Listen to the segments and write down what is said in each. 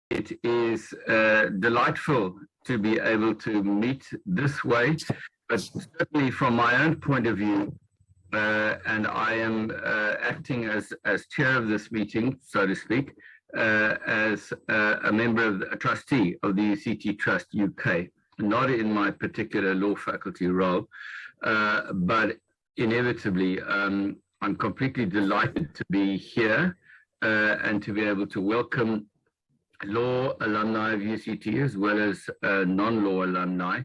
it is delightful to be able to meet this way, but certainly from my own point of view, and I am acting as chair of this meeting, so to speak, as a member of a trustee of the UCT Trust UK, not in my particular law faculty role, but inevitably, I'm completely delighted to be here and to be able to welcome law alumni of UCT as well as non-law alumni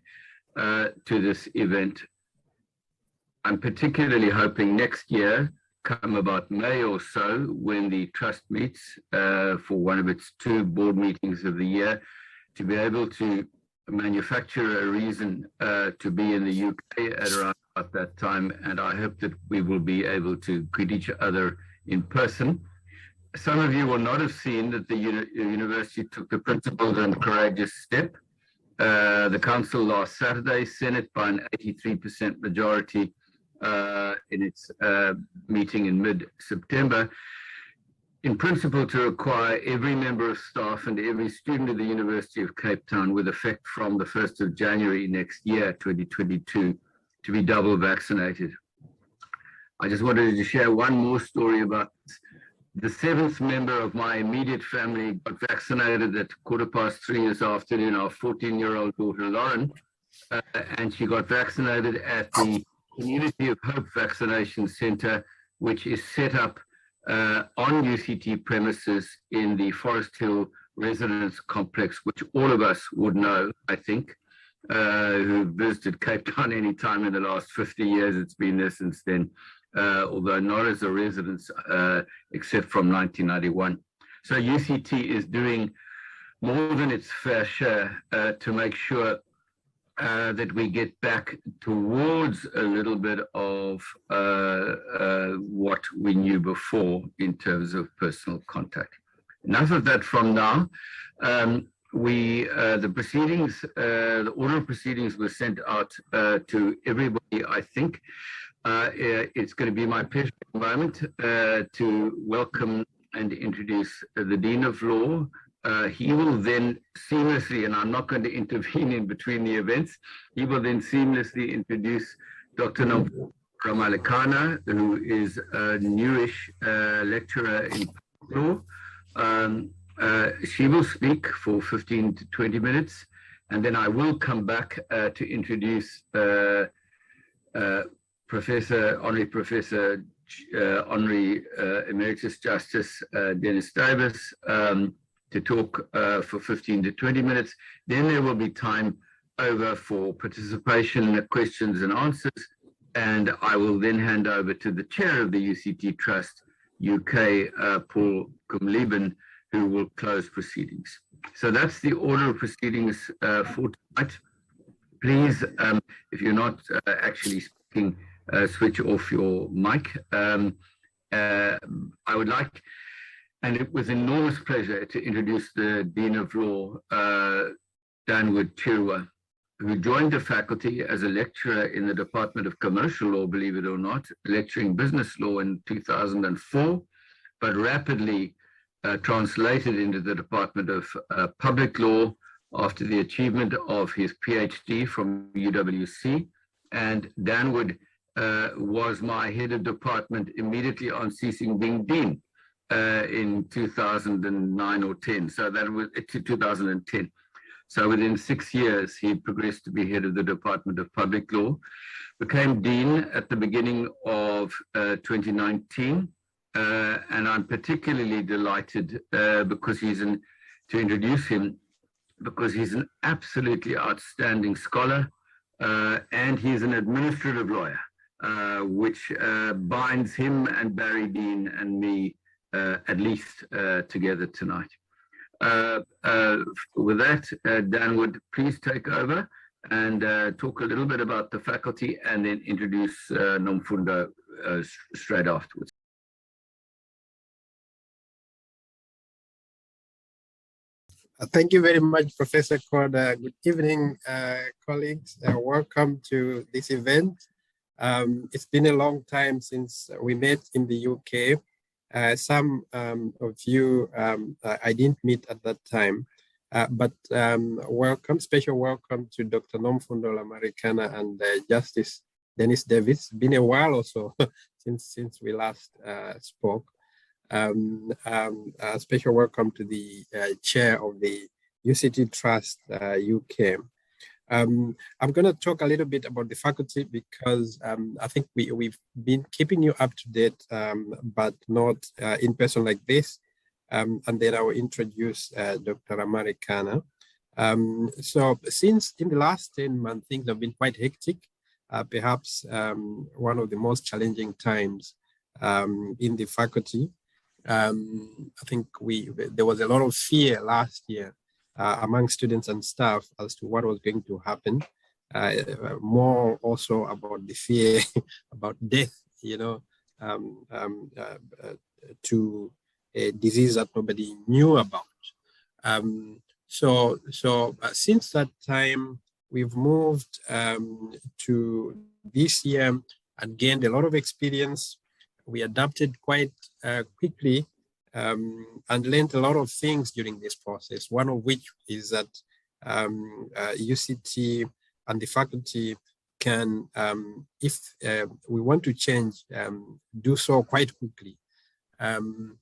to this event. I'm particularly hoping next year, come about May or so, when the Trust meets for one of its 2 board meetings of the year, to be able to manufacture a reason to be in the UK at around about that time, and I hope that we will be able to greet each other in person. Some of you will not have seen that the university took the principled and courageous step. The council last Saturday, Senate by an 83% majority in its meeting in mid-September, in principle to require every member of staff and every student of the University of Cape Town with effect from the 1st of January next year, 2022, to be double vaccinated. I just wanted to share one more story about this. The 7th member of my immediate family got vaccinated at 3:15 this afternoon, our 14-year-old daughter, Lauren, and she got vaccinated at the Community of Hope Vaccination Center, which is set up on UCT premises in the Forest Hill Residence Complex, which all of us would know, I think, who visited Cape Town any time in the last 50 years. It's been there since then, although not as a residence, except from 1991. So UCT is doing more than its fair share to make sure that we get back towards a little bit of what we knew before in terms of personal contact. Enough of that from now. The proceedings, the order of proceedings was sent out to everybody, I think. It's going to be my pleasure at the moment to welcome and introduce the Dean of Law. He will then seamlessly, and I'm not going to intervene in between the events, he will then seamlessly introduce Dr. Nomfundo Ramalekana, who is a newish lecturer in law. She will speak for 15 to 20 minutes, and then I will come back to introduce Honorary Professor Emeritus Justice Dennis Davis, to talk for 15 to 20 minutes. Then there will be time over for participation, questions and answers, and I will then hand over to the chair of the UCT Trust UK, Paul Kumlieben, who will close proceedings. So that's the order of proceedings for tonight. Please, if you're not actually speaking, switch off your mic. I would like, and it was enormous pleasure to introduce the Dean of Law, Danwood Chirwa, who joined the faculty as a lecturer in the Department of Commercial Law, believe it or not, lecturing business law in 2004, but rapidly translated into the Department of Public Law after the achievement of his PhD from UWC. And Danwood was my head of department immediately on ceasing being dean in 2009 or 10. So that was 2010. So within 6 years, he progressed to be head of the Department of Public Law, became dean at the beginning of 2019. And I'm particularly delighted because to introduce him, because he's an absolutely outstanding scholar and he's an administrative lawyer, which binds him and Barry Dean and me at least together tonight. With that, Danwood, please take over and talk a little bit about the faculty and then introduce Nomfundo straight afterwards. Thank you very much, Professor Korda. Good evening, colleagues. Welcome to this event. It's been a long time since we met in the UK, Some of you I didn't meet at that time, but special welcome to Dr. Nomfundo Ramalekana and Justice Dennis Davis. It's been a while or so since we last spoke. A special welcome to the chair of the UCT Trust UK. I'm going to talk a little bit about the faculty because I think we've been keeping you up to date, but not in person like this. And then I will introduce Dr. Ramalekana. So since in the last 10 months, things have been quite hectic, perhaps one of the most challenging times in the faculty. I think there was a lot of fear last year among students and staff as to what was going to happen. More also about the fear about death, to a disease that nobody knew about. So since that time, we've moved to this year and gained a lot of experience. We adapted quite quickly and learned a lot of things during this process, one of which is that UCT and the faculty can, if we want to change, do so quite quickly. And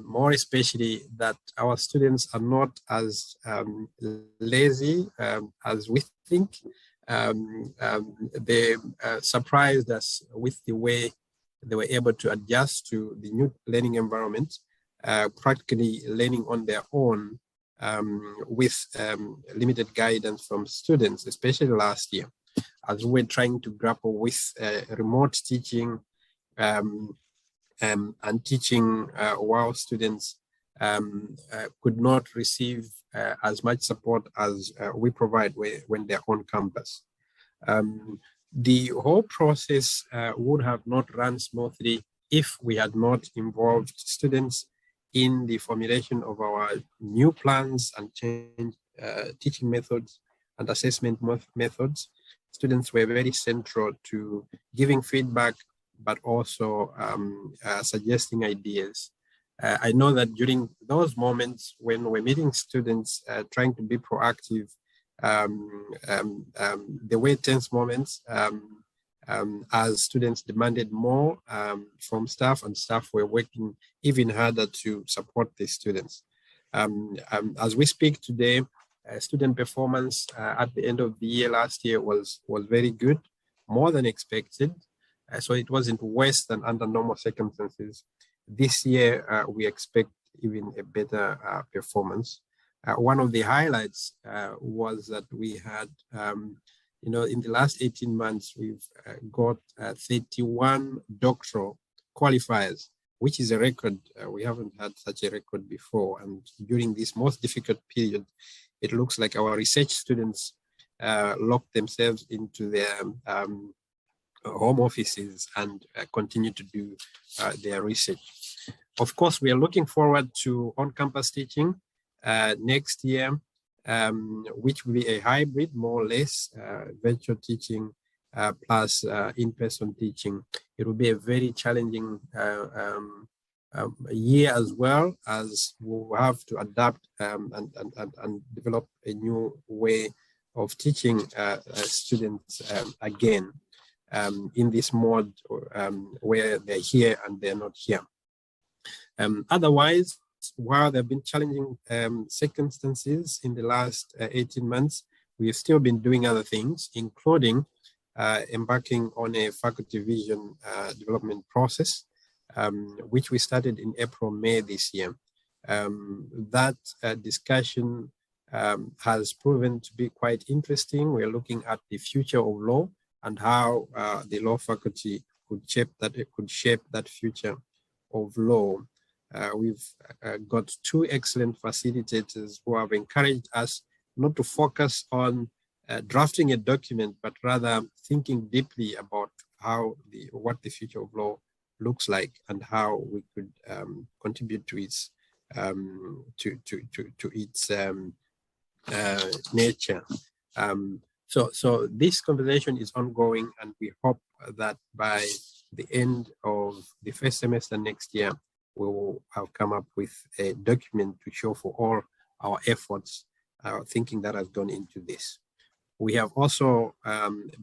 more especially that our students are not as lazy as we think. They surprised us with the way they were able to adjust to the new learning environment, practically learning on their own with limited guidance from students, especially last year, as we're trying to grapple with remote teaching and teaching while students could not receive as much support as we provide when they're on campus. The whole process would have not run smoothly if we had not involved students in the formulation of our new plans and change teaching methods and assessment methods. Students were very central to giving feedback, but also suggesting ideas. I know that during those moments when we're meeting students trying to be proactive, there were tense moments as students demanded more from staff, and staff were working even harder to support the students. As we speak today, student performance at the end of the year last year was very good, more than expected. So it wasn't worse than under normal circumstances. This year, we expect even a better performance. One of the highlights was that we had, in the last 18 months, we've got 31 doctoral qualifiers, which is a record. We haven't had such a record before. And during this most difficult period, it looks like our research students locked themselves into their home offices and continue to do their research. Of course, we are looking forward to on-campus teaching next year, which will be a hybrid, more or less, virtual teaching plus in-person teaching. It will be a very challenging year as well, as we'll have to adapt and develop a new way of teaching students again in this mode where they're here and they're not here. Otherwise, while there have been challenging circumstances in the last 18 months, we've still been doing other things, including embarking on a faculty vision development process, which we started in April, May this year. That discussion has proven to be quite interesting. We're looking at the future of law and how the law faculty could shape that future of law. We've got two excellent facilitators who have encouraged us not to focus on drafting a document, but rather thinking deeply about what the future of law looks like and how we could contribute to its nature. So this conversation is ongoing, and we hope that by the end of the first semester next year, we will have come up with a document to show for all our efforts, thinking that has gone into this. We have also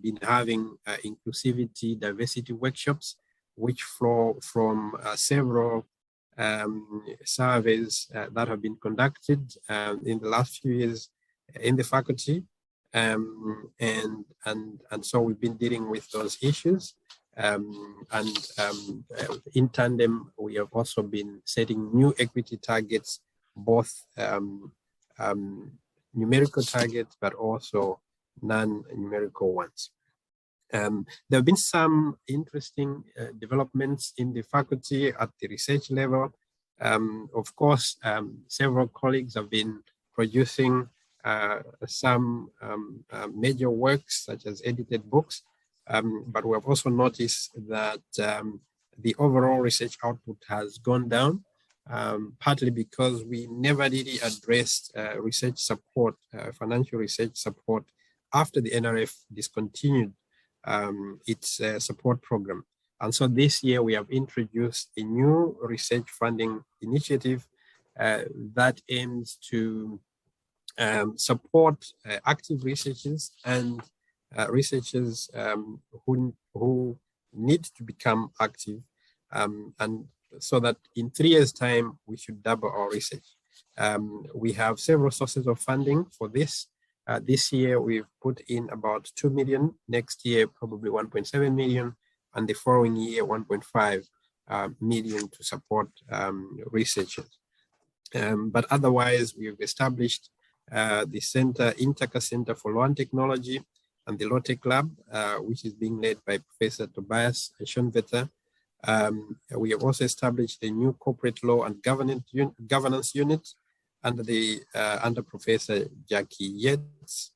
been having inclusivity, diversity workshops, which flow from several surveys that have been conducted in the last few years in the faculty. And so we've been dealing with those issues. In tandem, we have also been setting new equity targets, both numerical targets, but also non-numerical ones. There have been some interesting developments in the faculty at the research level. Of course, several colleagues have been producing some major works, such as edited books, but we have also noticed that the overall research output has gone down, partly because we never really addressed research support, financial research support, after the NRF discontinued its support program. And so this year we have introduced a new research funding initiative that aims to support active researchers and researchers who need to become active, and so that in 3 years' time we should double our research. We have several sources of funding for this. This year we've put in about 2 million, next year probably 1.7 million, and the following year 1.5 million to support researchers. But otherwise, we've established the Intaka Center for Law and Technology and the Law Tech Lab, which is being led by Professor Tobias Schonvetter. We have also established a new corporate law and governance unit under Professor Jackie Yates.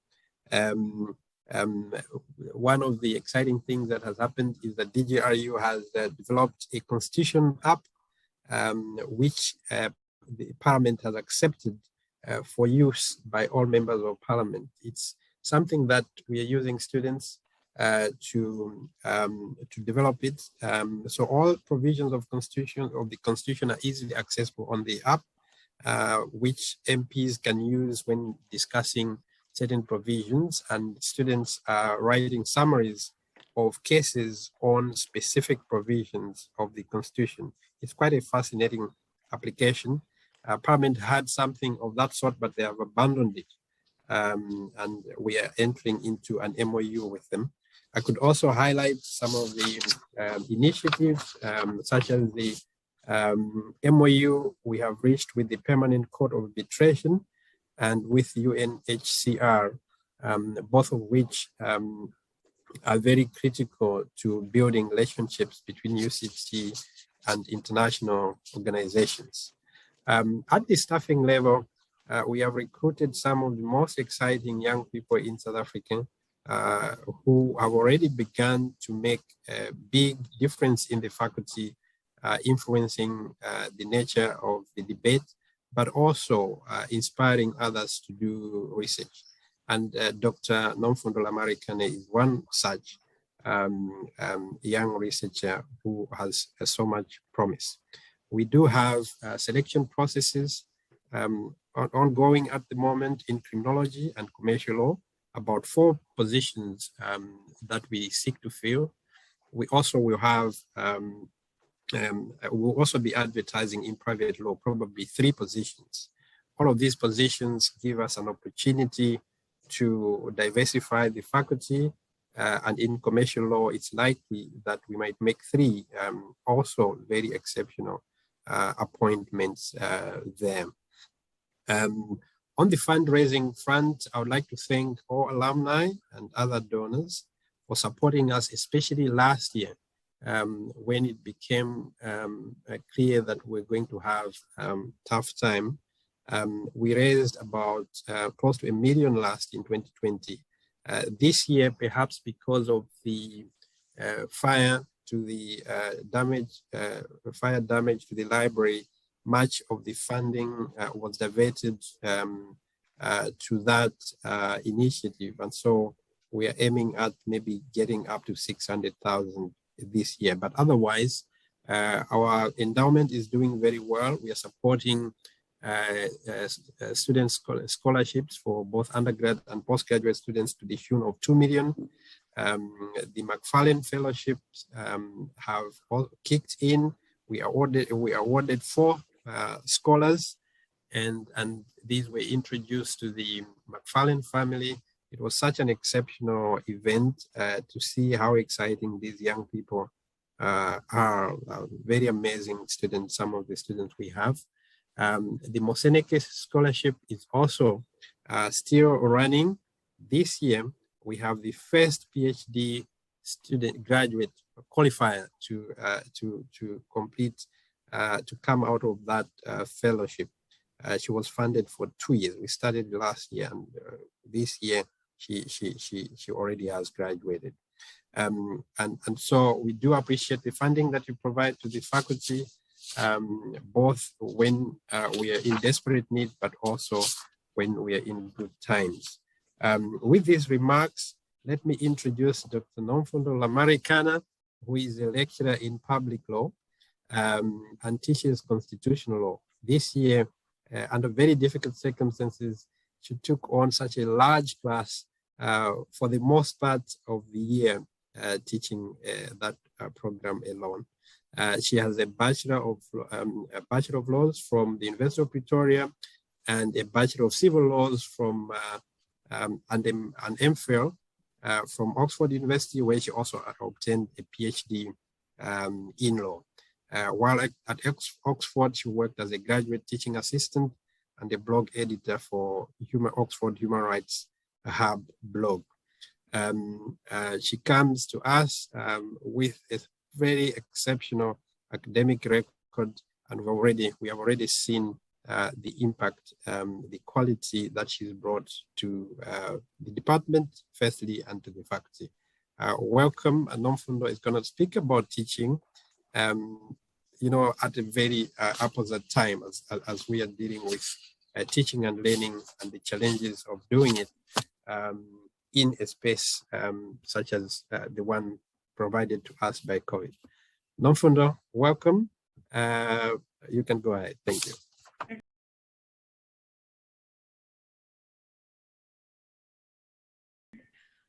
One of the exciting things that has happened is that DGRU has developed a constitution app, which the Parliament has accepted for use by all members of Parliament. It's something that we are using students to develop it. So all provisions of the constitution are easily accessible on the app, which MPs can use when discussing certain provisions, and students are writing summaries of cases on specific provisions of the constitution. It's quite a fascinating application. Parliament had something of that sort, but they have abandoned it. And we are entering into an MOU with them. I could also highlight some of the initiatives, such as the MOU we have reached with the Permanent Court of Arbitration and with UNHCR, both of which are very critical to building relationships between UCT and international organizations. At the staffing level, we have recruited some of the most exciting young people in South Africa who have already begun to make a big difference in the faculty, influencing the nature of the debate, but also inspiring others to do research. And Dr. Nomfundo Ramalekana is one such young researcher who has so much promise. We do have selection processes ongoing at the moment in criminology and commercial law, about 4 positions that we seek to fill. We also will have, we'll also be advertising in private law, probably 3 positions. All of these positions give us an opportunity to diversify the faculty, and in commercial law, it's likely that we might make 3 also very exceptional appointments there. On the fundraising front, I would like to thank all alumni and other donors for supporting us, especially last year, when it became clear that we're going to have tough time. We raised about close to $1 million last in 2020. This year, perhaps because of the fire damage to the library, much of the funding was diverted to that initiative. And so we are aiming at maybe getting up to 600,000 this year. But otherwise, our endowment is doing very well. We are supporting student scholarships for both undergrad and postgraduate students to the tune of 2 million. The Mcfarland Fellowships have all kicked in. We awarded 4 scholars, and these were introduced to the Mcfarland family. It was such an exceptional event to see how exciting these young people are. Very amazing students, some of the students we have. The Moseneke Scholarship is also still running. This year, we have the first PhD student graduate qualifier to complete, to come out of that fellowship. She was funded for 2 years. We started last year, and this year she already has graduated. And so we do appreciate the funding that you provide to the faculty, both when we are in desperate need, but also when we are in good times. With these remarks, let me introduce Dr. Nomfundo Ramalekana, who is a lecturer in public law and teaches constitutional law. This year, under very difficult circumstances, she took on such a large class for the most part of the year, teaching that program alone. She has a Bachelor of Laws from the University of Pretoria and a Bachelor of Civil Laws from and an MPhil from Oxford University, where she also obtained a PhD in law. While at Oxford, she worked as a graduate teaching assistant and a blog editor for Oxford Human Rights Hub blog. She comes to us with a very exceptional academic record, and we have already seen the impact, the quality that she's brought to the department, firstly, and to the faculty. Welcome. Nomfundo is going to speak about teaching, at a very opposite time as we are dealing with teaching and learning and the challenges of doing it in a space such as the one provided to us by COVID. Nomfundo, welcome. You can go ahead. Thank you.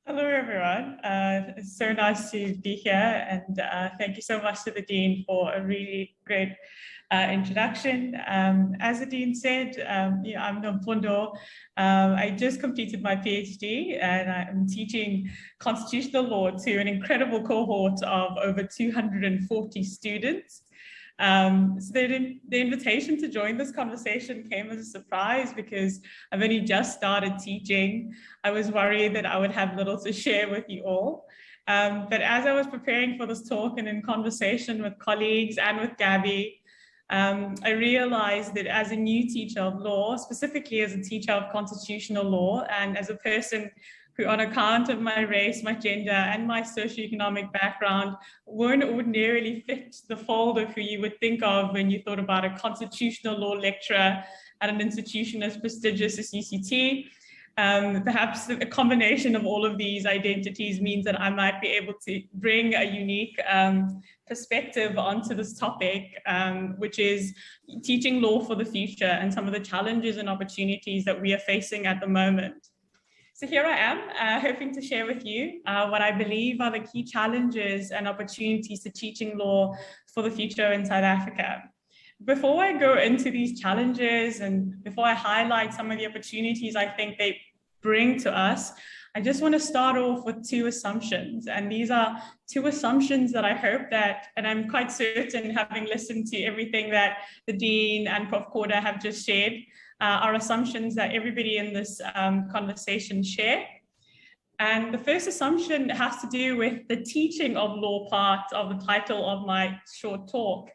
Hello, everyone. It's so nice to be here, and thank you so much to the Dean for a really great introduction. As the Dean said, I'm Nomfundo. I just completed my PhD, and I'm teaching constitutional law to an incredible cohort of over 240 students. So the invitation to join this conversation came as a surprise because I've only just started teaching. I was worried that I would have little to share with you all. But as I was preparing for this talk and in conversation with colleagues and with Gabby, I realized that as a new teacher of law, specifically as a teacher of constitutional law, and as a person who, on account of my race, my gender, and my socioeconomic background, won't ordinarily fit the fold of who you would think of when you thought about a constitutional law lecturer at an institution as prestigious as UCT. Perhaps a combination of all of these identities means that I might be able to bring a unique perspective onto this topic, which is teaching law for the future and some of the challenges and opportunities that we are facing at the moment. So here I am, hoping to share with you what I believe are the key challenges and opportunities to teaching law for the future in South Africa. Before I go into these challenges and before I highlight some of the opportunities I think they bring to us, I just want to start off with 2 assumptions. And these are 2 assumptions that I hope that, and I'm quite certain, having listened to everything that the Dean and Prof Korda have just shared, are assumptions that everybody in this conversation share. And the first assumption has to do with the teaching of law part of the title of my short talk.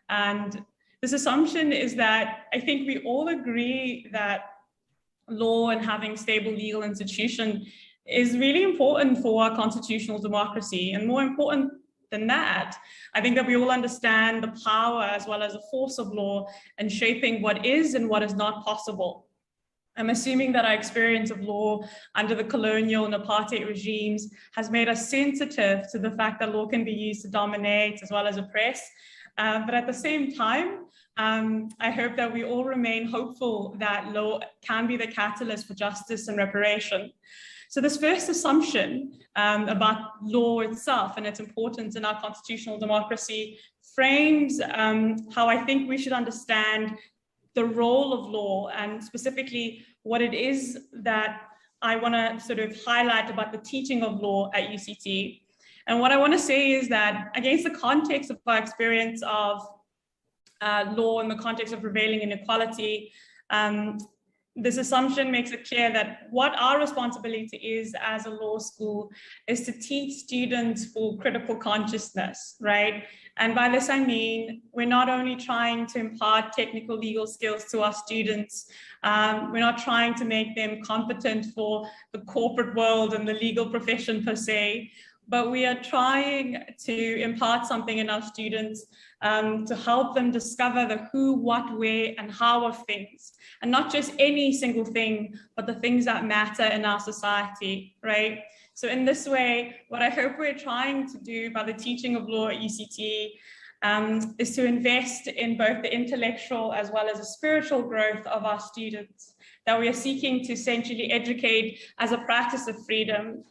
And this assumption is that I think we all agree that law and having stable legal institution is really important for our constitutional democracy. And more important than that, I think that we all understand the power as well as the force of law in shaping what is and what is not possible. I'm assuming that our experience of law under the colonial and apartheid regimes has made us sensitive to the fact that law can be used to dominate as well as oppress. But at the same time, I hope that we all remain hopeful that law can be the catalyst for justice and reparation. So this first assumption about law itself and its importance in our constitutional democracy frames how I think we should understand the role of law, and specifically what it is that I want to sort of highlight about the teaching of law at UCT. And what I want to say is that against the context of our experience of law in the context of prevailing inequality, this assumption makes it clear that what our responsibility is as a law school is to teach students for critical consciousness, right? And by this, I mean, we're not only trying to impart technical legal skills to our students, we're not trying to make them competent for the corporate world and the legal profession per se, but we are trying to impart something in our students to help them discover the who, what, where, and how of things. And not just any single thing, but the things that matter in our society, right? So in this way, what I hope we're trying to do by the teaching of law at UCT is to invest in both the intellectual as well as the spiritual growth of our students, that we are seeking to essentially educate as a practice of freedom.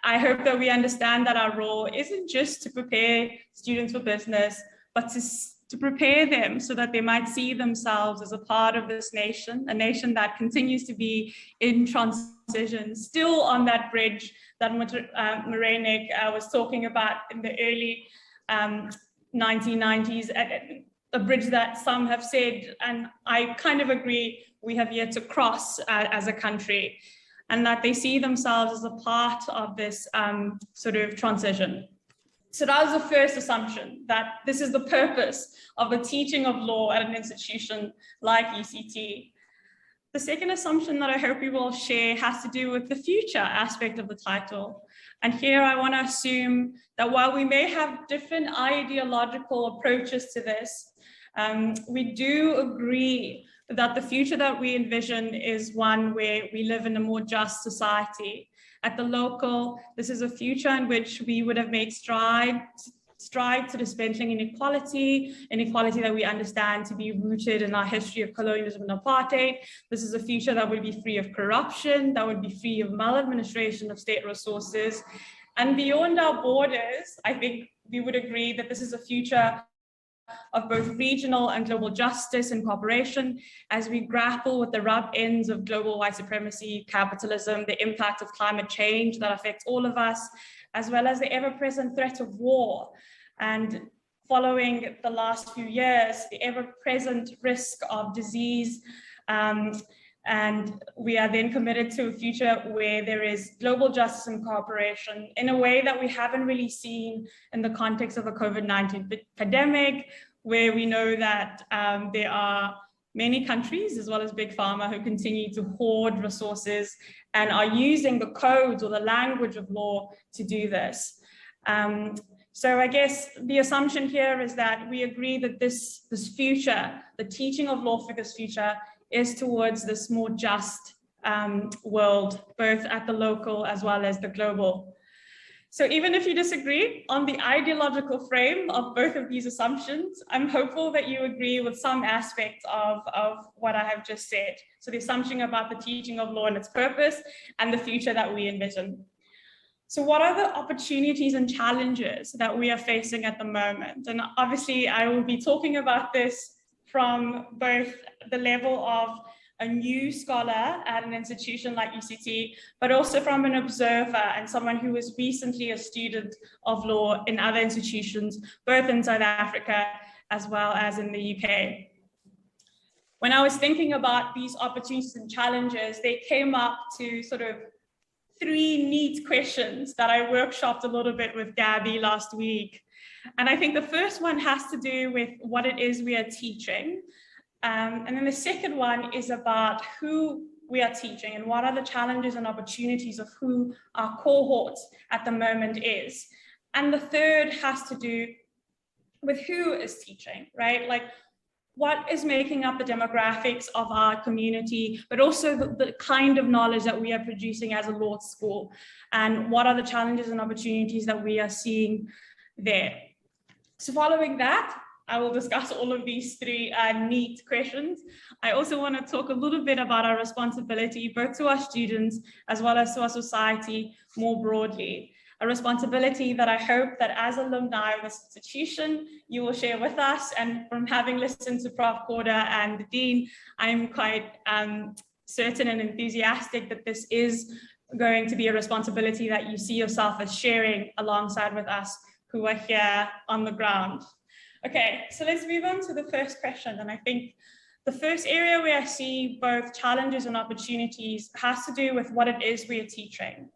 I hope that we understand that our role isn't just to prepare students for business, but to prepare them so that they might see themselves as a part of this nation, a nation that continues to be in transition, still on that bridge that Marenik was talking about in the early 1990s, a bridge that some have said, and I kind of agree, we have yet to cross as a country, and that they see themselves as a part of this sort of transition. So that was the first assumption, that this is the purpose of the teaching of law at an institution like UCT. The second assumption that I hope we will share has to do with the future aspect of the title. And here I want to assume that while we may have different ideological approaches to this, we do agree that the future that we envision is one where we live in a more just society. At the local, this is a future in which we would have made strides to dismantling inequality that we understand to be rooted in our history of colonialism and apartheid. This is a future that would be free of corruption, that would be free of maladministration of state resources. And beyond our borders, I think we would agree that this is a future of both regional and global justice and cooperation as we grapple with the rub ends of global white supremacy, capitalism, the impact of climate change that affects all of us, as well as the ever-present threat of war. And following the last few years, the ever-present risk of disease. And we are then committed to a future where there is global justice and cooperation in a way that we haven't really seen in the context of a COVID-19 pandemic, where we know that there are many countries as well as Big Pharma who continue to hoard resources and are using the codes or the language of law to do this. So I guess the assumption here is that we agree that this future, the teaching of law for this future, is towards this more just world, both at the local as well as the global. So even if you disagree on the ideological frame of both of these assumptions, I'm hopeful that you agree with some aspects of what I have just said. So the assumption about the teaching of law and its purpose and the future that we envision. So what are the opportunities and challenges that we are facing at the moment? And obviously I will be talking about this from both the level of a new scholar at an institution like UCT, but also from an observer and someone who was recently a student of law in other institutions, both in South Africa as well as in the UK. When I was thinking about these opportunities and challenges, they came up to sort of three neat questions that I workshopped a little bit with Gabby last week. And I think the first one has to do with what it is we are teaching. And then the second one is about who we are teaching and what are the challenges and opportunities of who our cohort at the moment is. And the third has to do with who is teaching, right? Like, what is making up the demographics of our community, but also the kind of knowledge that we are producing as a law school, and what are the challenges and opportunities that we are seeing there. So following that, I will discuss all of these three neat questions. I also want to talk a little bit about our responsibility, both to our students as well as to our society more broadly. A responsibility that I hope that as alumni of this institution, you will share with us. And from having listened to Prof Korda and the Dean, I'm quite certain and enthusiastic that this is going to be a responsibility that you see yourself as sharing alongside with us who are here on the ground. Okay, so let's move on to the first question. And I think the first area where I see both challenges and opportunities has to do with what it is we are teaching.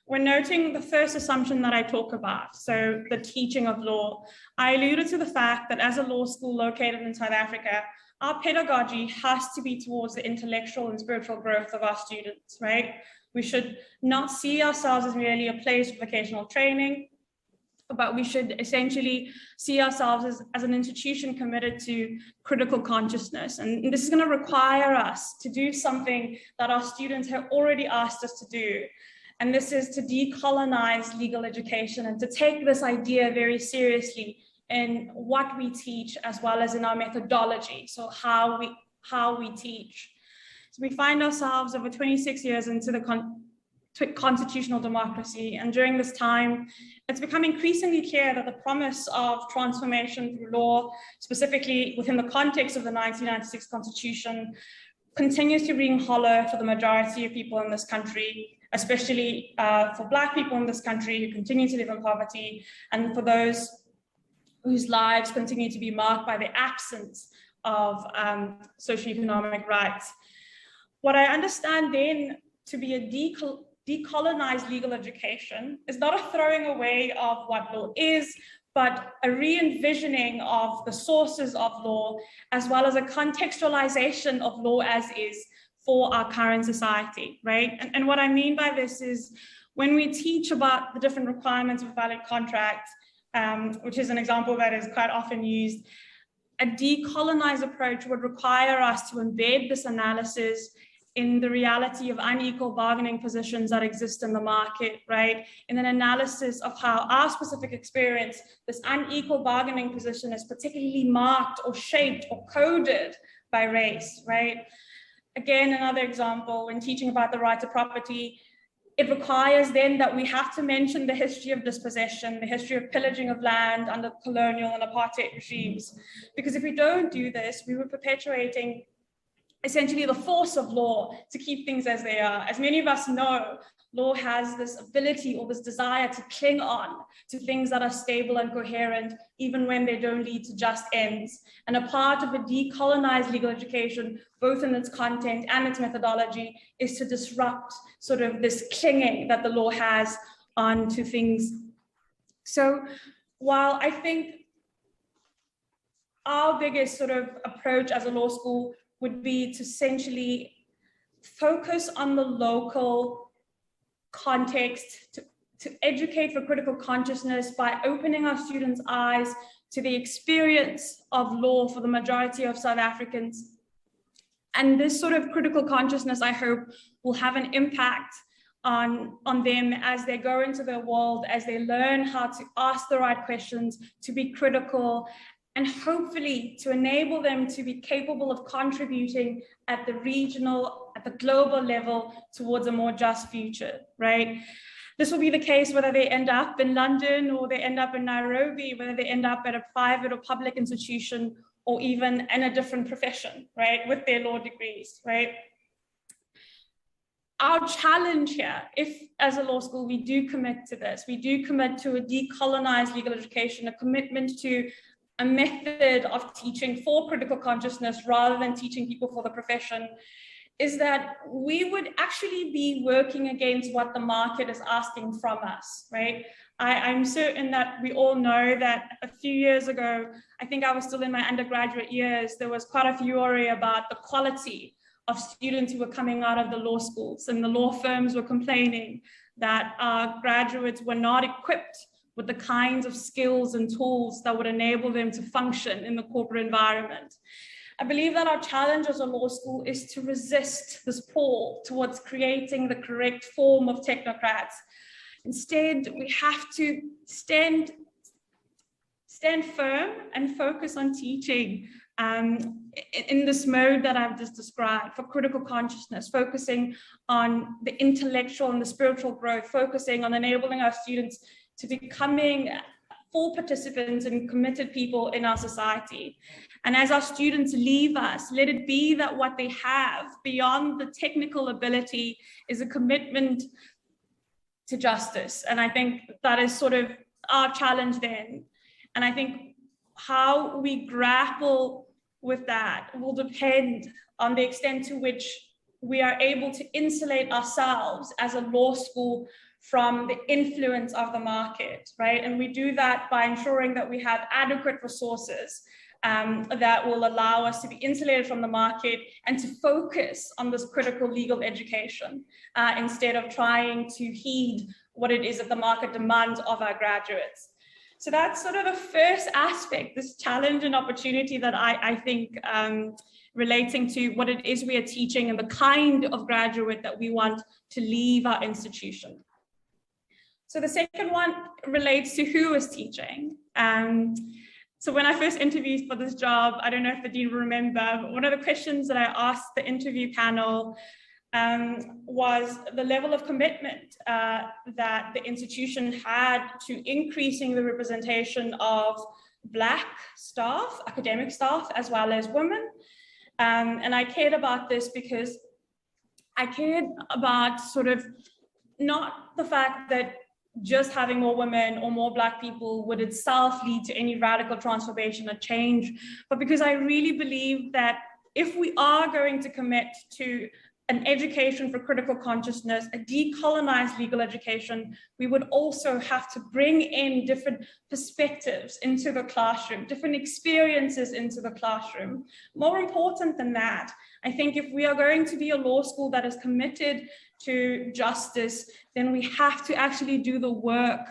We're noting the first assumption that I talk about, so the teaching of law. I alluded to the fact that as a law school located in South Africa, our pedagogy has to be towards the intellectual and spiritual growth of our students, right? We should not see ourselves as merely a place for vocational training, but we should essentially see ourselves as an institution committed to critical consciousness. And this is going to require us to do something that our students have already asked us to do. And this is to decolonize legal education and to take this idea very seriously in what we teach as well as in our methodology, so how we teach. So we find ourselves over 26 years into the constitutional democracy, and during this time, it's become increasingly clear that the promise of transformation through law, specifically within the context of the 1996 Constitution, continues to ring hollow for the majority of people in this country, especially for Black people in this country who continue to live in poverty, and for those whose lives continue to be marked by the absence of socioeconomic rights. What I understand then to be a decolonized legal education is not a throwing away of what law is, but a re-envisioning of the sources of law, as well as a contextualization of law as is for our current society, right? And what I mean by this is when we teach about the different requirements of valid contract, which is an example that is quite often used, a decolonized approach would require us to embed this analysis in the reality of unequal bargaining positions that exist in the market, right? In an analysis of how our specific experience, this unequal bargaining position is particularly marked or shaped or coded by race, right? Again, another example, when teaching about the right to property, it requires then that we have to mention the history of dispossession, the history of pillaging of land under colonial and apartheid regimes. Because if we don't do this, we were perpetuating essentially the force of law to keep things as they are. As many of us know, law has this ability or this desire to cling on to things that are stable and coherent, even when they don't lead to just ends. And a part of a decolonized legal education, both in its content and its methodology, is to disrupt sort of this clinging that the law has onto things. So while I think our biggest sort of approach as a law school would be to essentially focus on the local context, to educate for critical consciousness by opening our students' eyes to the experience of law for the majority of South Africans. And this sort of critical consciousness, I hope, will have an impact on them as they go into their world, as they learn how to ask the right questions, to be critical, and hopefully to enable them to be capable of contributing at the regional, at the global level towards a more just future, right? This will be the case whether they end up in London or they end up in Nairobi, whether they end up at a private or public institution, or even in a different profession, right, with their law degrees, right? Our challenge here, if as a law school we do commit to this, we do commit to a decolonized legal education, a commitment to a method of teaching for critical consciousness rather than teaching people for the profession, is that we would actually be working against what the market is asking from us, right? I'm certain that we all know that a few years ago, I think I was still in my undergraduate years, there was quite a furore about the quality of students who were coming out of the law schools, and the law firms were complaining that our graduates were not equipped with the kinds of skills and tools that would enable them to function in the corporate environment. I believe that our challenge as a law school is to resist this pull towards creating the correct form of technocrats. Instead, we have to stand firm and focus on teaching in this mode that I've just described, for critical consciousness, focusing on the intellectual and the spiritual growth, focusing on enabling our students to becoming full participants and committed people in our society. And as our students leave us, let it be that what they have beyond the technical ability is a commitment to justice. And I think that is sort of our challenge then. And I think how we grapple with that will depend on the extent to which we are able to insulate ourselves as a law school from the influence of the market, right? And we do that by ensuring that we have adequate resources that will allow us to be insulated from the market and to focus on this critical legal education instead of trying to heed what it is that the market demands of our graduates. So that's sort of the first aspect, this challenge and opportunity that I think relating to what it is we are teaching and the kind of graduate that we want to leave our institution. So the second one relates to who is teaching. So when I first interviewed for this job, I don't know if the dean will remember, but one of the questions that I asked the interview panel was the level of commitment that the institution had to increasing the representation of Black staff, academic staff, as well as women. And I cared about this because I cared about sort of not the fact that just having more women or more Black people would itself lead to any radical transformation or change, but because I really believe that if we are going to commit to an education for critical consciousness, a decolonized legal education, we would also have to bring in different perspectives into the classroom, different experiences into the classroom. More important than that, I think if we are going to be a law school that is committed to justice, then we have to actually do the work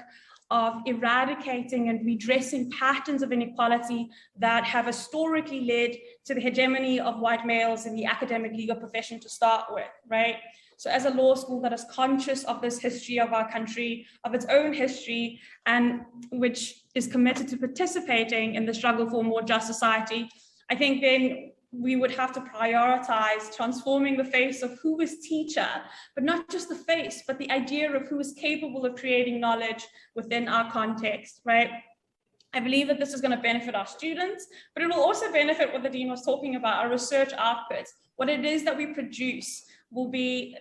of eradicating and redressing patterns of inequality that have historically led to the hegemony of white males in the academic legal profession to start with, right? So as a law school that is conscious of this history of our country, of its own history, and which is committed to participating in the struggle for a more just society, I think then we would have to prioritize transforming the face of who is teacher, but not just the face, but the idea of who is capable of creating knowledge within our context, right? I believe that this is going to benefit our students, but it will also benefit what the dean was talking about, our research outputs. What it is that we produce will be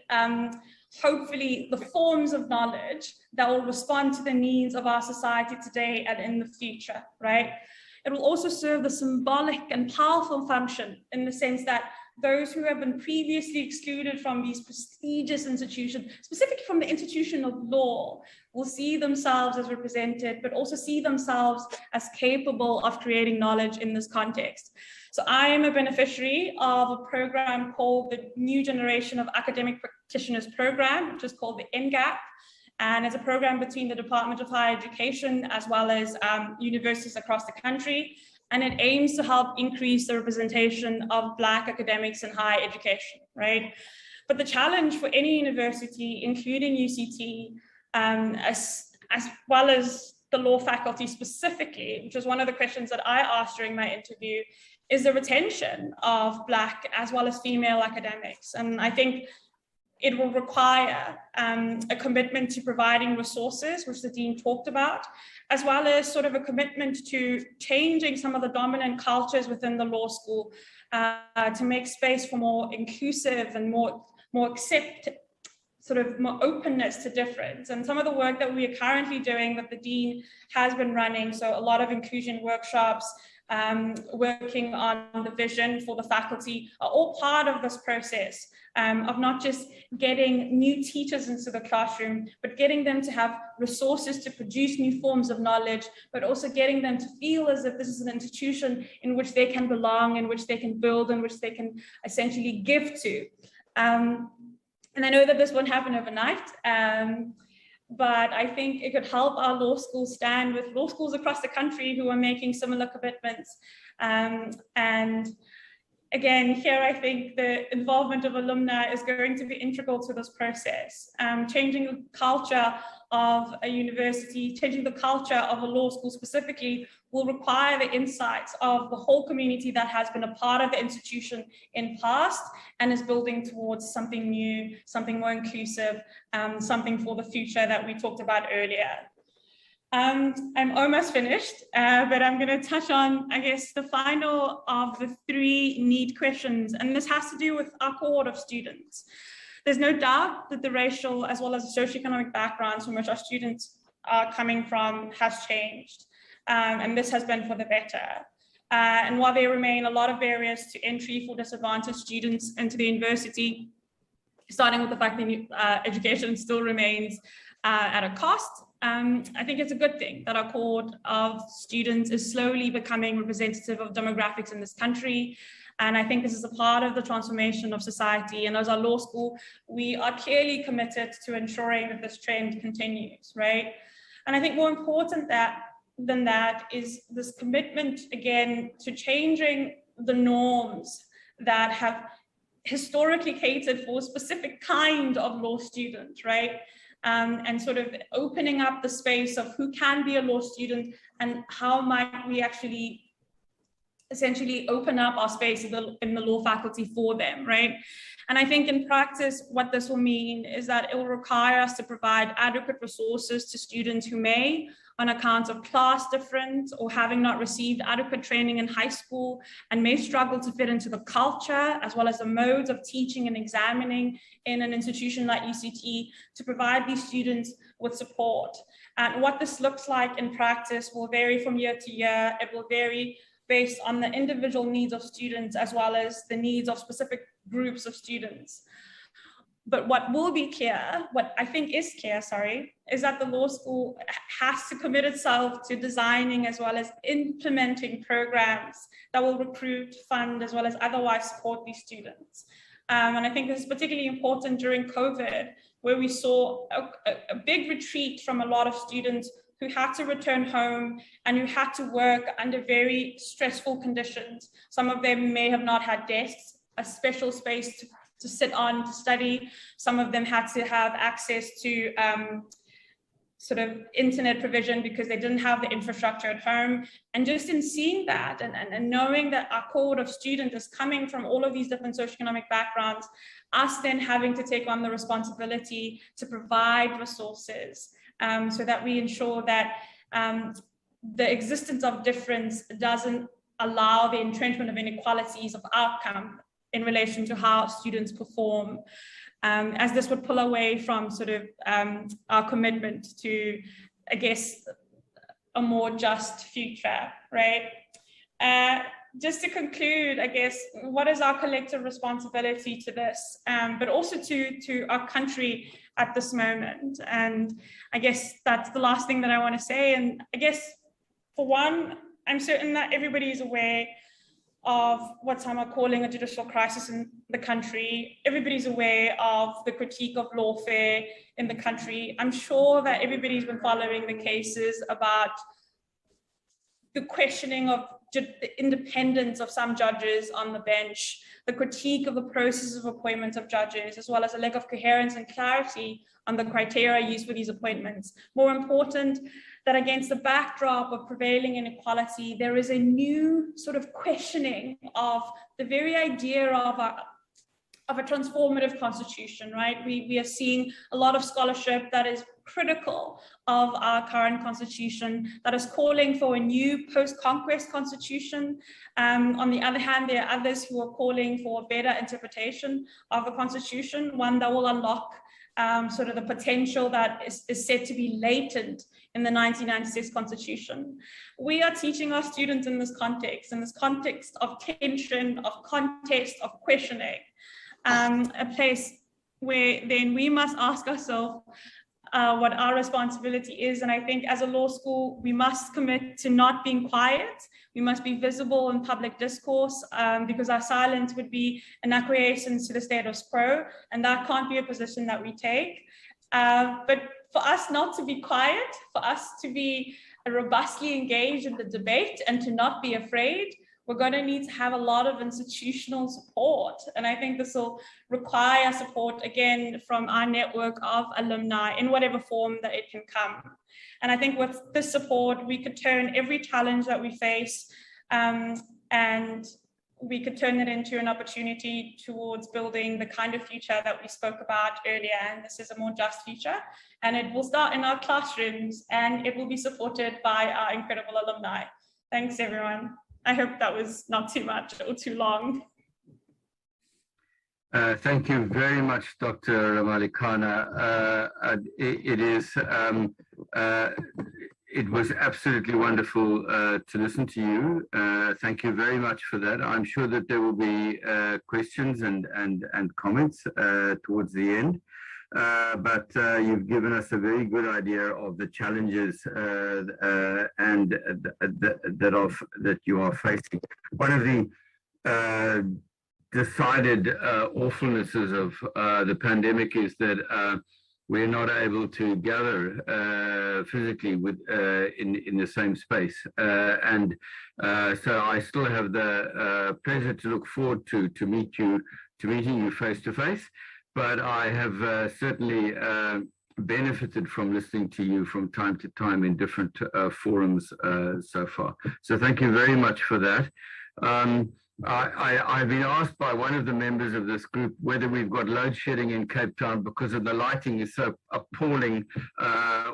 hopefully the forms of knowledge that will respond to the needs of our society today and in the future, right? It will also serve the symbolic and powerful function in the sense that those who have been previously excluded from these prestigious institutions, specifically from the institution of law, will see themselves as represented, but also see themselves as capable of creating knowledge in this context. So I am a beneficiary of a program called the New Generation of Academic Practitioners Program, which is called the NGAP. And it's a program between the Department of Higher Education as well as universities across the country. And it aims to help increase the representation of Black academics in higher education, right? But the challenge for any university, including UCT, as well as the law faculty specifically, which was one of the questions that I asked during my interview, is the retention of Black as well as female academics. And I think it will require a commitment to providing resources, which the dean talked about, as well as sort of a commitment to changing some of the dominant cultures within the law school to make space for more inclusive and more openness to difference. And some of the work that we are currently doing that the dean has been running, so a lot of inclusion workshops, working on the vision for the faculty are all part of this process of not just getting new teachers into the classroom, but getting them to have resources to produce new forms of knowledge, but also getting them to feel as if this is an institution in which they can belong, in which they can build, in which they can essentially give to. And I know that this won't happen overnight, but I think it could help our law schools stand with law schools across the country who are making similar commitments. And again, here I think the involvement of alumni is going to be integral to this process. Changing the culture of a university, changing the culture of a law school specifically, will require the insights of the whole community that has been a part of the institution in past and is building towards something new, something more inclusive, something for the future that we talked about earlier. I'm almost finished, but I'm going to touch on, I guess, the final of the 3 need questions, and this has to do with our cohort of students. There's no doubt that the racial as well as the socioeconomic backgrounds from which our students are coming from has changed, and this has been for the better. And while there remain a lot of barriers to entry for disadvantaged students into the university, starting with the fact that education still remains at a cost, I think it's a good thing that our cohort of students is slowly becoming representative of demographics in this country. And I think this is a part of the transformation of society. And as a law school, we are clearly committed to ensuring that this trend continues, right? And I think more important than that is this commitment, again, to changing the norms that have historically catered for a specific kind of law student, right? And sort of opening up the space of who can be a law student and how might we actually essentially open up our space in the law faculty for them, right? And I think in practice, what this will mean is that it will require us to provide adequate resources to students who may, on account of class difference or having not received adequate training in high school and may struggle to fit into the culture as well as the modes of teaching and examining in an institution like UCT, to provide these students with support. And what this looks like in practice will vary from year to year. It will vary based on the individual needs of students as well as the needs of specific groups of students. But what will be clear, what I think is clear, is that the law school has to commit itself to designing as well as implementing programs that will recruit, fund, as well as otherwise support these students. And I think this is particularly important during COVID, where we saw a big retreat from a lot of students who had to return home and who had to work under very stressful conditions. Some of them may have not had desks, a special space to sit on, to study. Some of them had to have access to sort of internet provision because they didn't have the infrastructure at home. And just in seeing that and knowing that our cohort of students is coming from all of these different socioeconomic backgrounds, us then having to take on the responsibility to provide resources so that we ensure that the existence of difference doesn't allow the entrenchment of inequalities of outcome in relation to how students perform, as this would pull away from sort of our commitment to, I guess, a more just future, right? Just to conclude, I guess, what is our collective responsibility to this, but also to our country at this moment? And I guess that's the last thing that I want to say. And I guess, for one, I'm certain that everybody is aware of what some are calling a judicial crisis in the country. Everybody's aware of the critique of lawfare in the country. I'm sure that everybody's been following the cases about the questioning of the independence of some judges on the bench, the critique of the process of appointment of judges, as well as a lack of coherence and clarity on the criteria used for these appointments. More important, that against the backdrop of prevailing inequality, there is a new sort of questioning of the very idea of a transformative constitution, right? We are seeing a lot of scholarship that is critical of our current constitution, that is calling for a new post-conquest constitution. On the other hand, there are others who are calling for a better interpretation of the constitution, one that will unlock sort of the potential that is said to be latent in the 1996 constitution. We are teaching our students in this context of tension, of contest, of questioning, a place where then we must ask ourselves what our responsibility is. And I think as a law school, we must commit to not being quiet. We must be visible in public discourse, because our silence would be an acquiescence to the status quo, and that can't be a position that we take. But for us not to be quiet, for us to be robustly engaged in the debate and to not be afraid, we're going to need to have a lot of institutional support. And I think this will require support, again, from our network of alumni in whatever form that it can come. And I think with this support, we could turn every challenge that we face and we could turn it into an opportunity towards building the kind of future that we spoke about earlier. And this is a more just future. And it will start in our classrooms and it will be supported by our incredible alumni. Thanks, everyone. I hope that was not too much or too long. Thank you very much, Dr. Ramalekana. It was absolutely wonderful to listen to you. Thank you very much for that. I'm sure that there will be questions and comments towards the end. But you've given us a very good idea of the challenges that you are facing. One of the decided awfulnesses of the pandemic is that we're not able to gather physically in the same space, and so I still have the pleasure to look forward to meeting you face to face. But I have certainly benefited from listening to you from time to time in different forums so far. So thank you very much for that. I've been asked by one of the members of this group whether we've got load shedding in Cape Town because of the lighting is so appalling,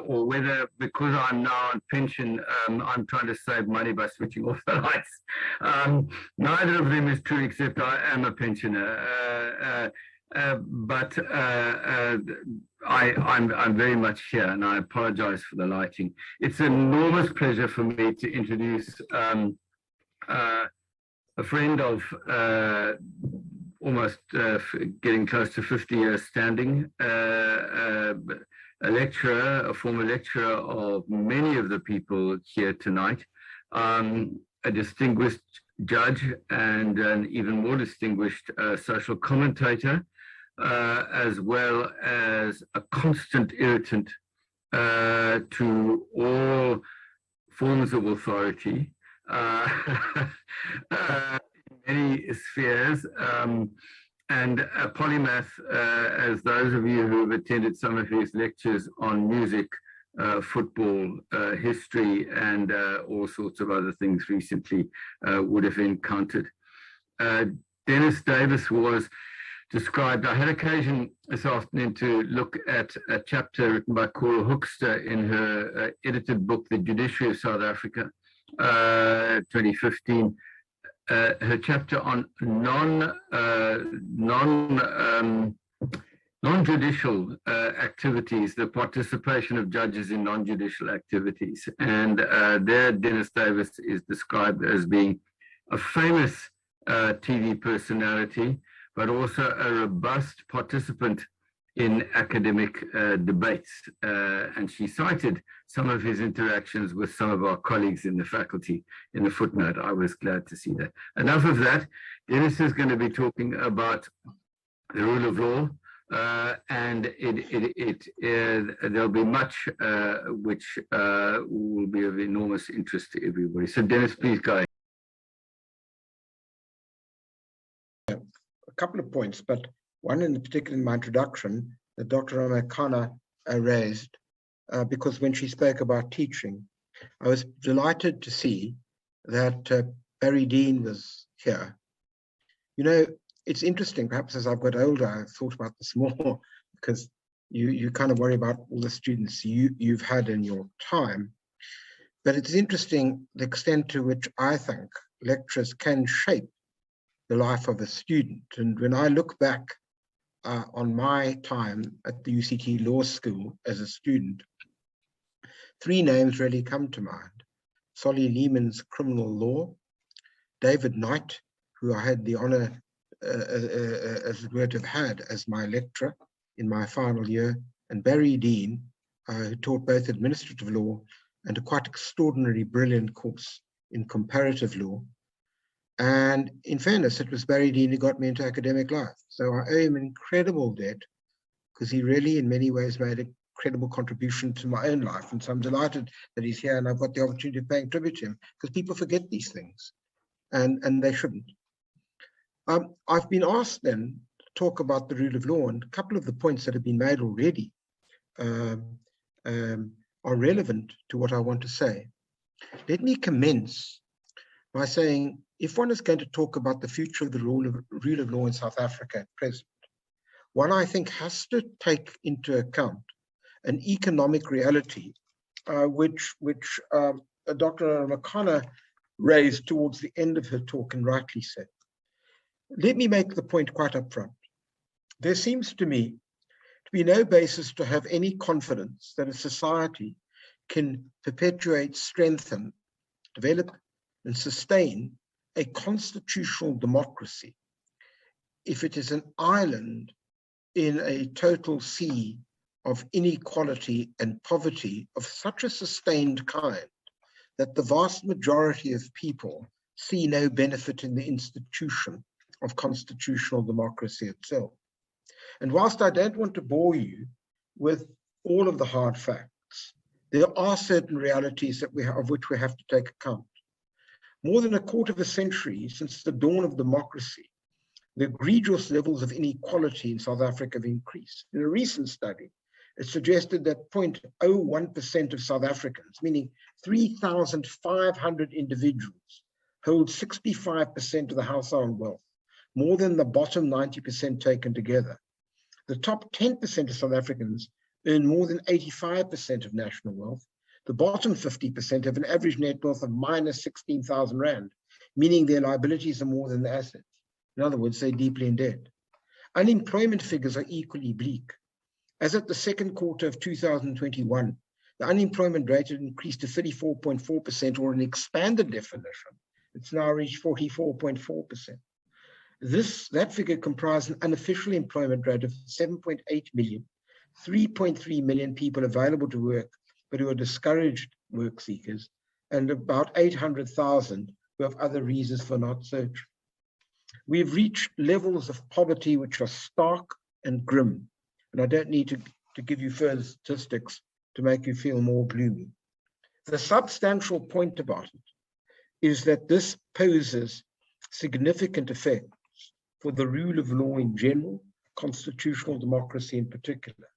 or whether because I'm now on pension, I'm trying to save money by switching off the lights. Neither of them is true, except I am a pensioner. But I'm very much here, and I apologize for the lighting. It's an enormous pleasure for me to introduce a friend of almost getting close to 50 years standing, a lecturer, a former lecturer of many of the people here tonight, a distinguished judge and an even more distinguished social commentator, as well as a constant irritant to all forms of authority in many spheres, and a polymath, as those of you who have attended some of his lectures on music, football, history, and all sorts of other things recently would have encountered. Dennis Davis was described, I had occasion this afternoon to look at a chapter written by Cora Hoekster in her edited book, The Judiciary of South Africa, 2015. Her chapter on non-judicial activities, the participation of judges in non-judicial activities. And there Dennis Davis is described as being a famous TV personality, but also a robust participant in academic debates. And she cited some of his interactions with some of our colleagues in the faculty in the footnote. I was glad to see that. Enough of that. Dennis is going to be talking about the rule of law, and there'll be much which will be of enormous interest to everybody. So Dennis, please go ahead. A couple of points, but one in particular in my introduction that Dr. Ramalekana raised, because when she spoke about teaching, I was delighted to see that Barry Dean was here. You know, it's interesting, perhaps as I've got older, I've thought about this more, because you kind of worry about all the students you've had in your time. But it's interesting the extent to which I think lecturers can shape the life of a student. And when I look back on my time at the UCT Law School as a student, three names really come to mind. Solly Lehman's criminal law, David Knight, who I had the honor as it were to have had as my lecturer in my final year, and Barry Dean, who taught both administrative law and a quite extraordinary, brilliant course in comparative law. And in fairness, it was Barry Dean who got me into academic life. So I owe him an incredible debt, because he really in many ways made an incredible contribution to my own life. And so I'm delighted that he's here and I've got the opportunity of paying tribute to him, because people forget these things. and they shouldn't. I've been asked then to talk about the rule of law, and a couple of the points that have been made already are relevant to what I want to say. Let me commence by saying, if one is going to talk about the future of the rule of law in South Africa at present, one I think has to take into account an economic reality which Dr. Ramalekana raised towards the end of her talk, and rightly so. Let me make the point quite upfront. There seems to me to be no basis to have any confidence that a society can perpetuate, strengthen, develop, and sustain a constitutional democracy if it is an island in a total sea of inequality and poverty of such a sustained kind that the vast majority of people see no benefit in the institution of constitutional democracy itself. And whilst I don't want to bore you with all of the hard facts, there are certain realities that of which we have to take account. More than a quarter of a century since the dawn of democracy, the egregious levels of inequality in South Africa have increased. In a recent study, it suggested that 0.01% of South Africans, meaning 3,500 individuals, hold 65% of the household wealth, more than the bottom 90% taken together. The top 10% of South Africans earn more than 85% of national wealth. The bottom 50% have an average net worth of minus 16,000 Rand, meaning their liabilities are more than the assets. In other words, they're deeply in debt. Unemployment figures are equally bleak. As at the second quarter of 2021, the unemployment rate had increased to 34.4%, or an expanded definition. It's now reached 44.4%. That figure comprised an unofficial employment rate of 7.8 million, 3.3 million people available to work, but who are discouraged work seekers, and about 800,000 who have other reasons for not searching. We've reached levels of poverty which are stark and grim, and I don't need to give you further statistics to make you feel more gloomy. The substantial point about it is that this poses significant effects for the rule of law in general, constitutional democracy in particular.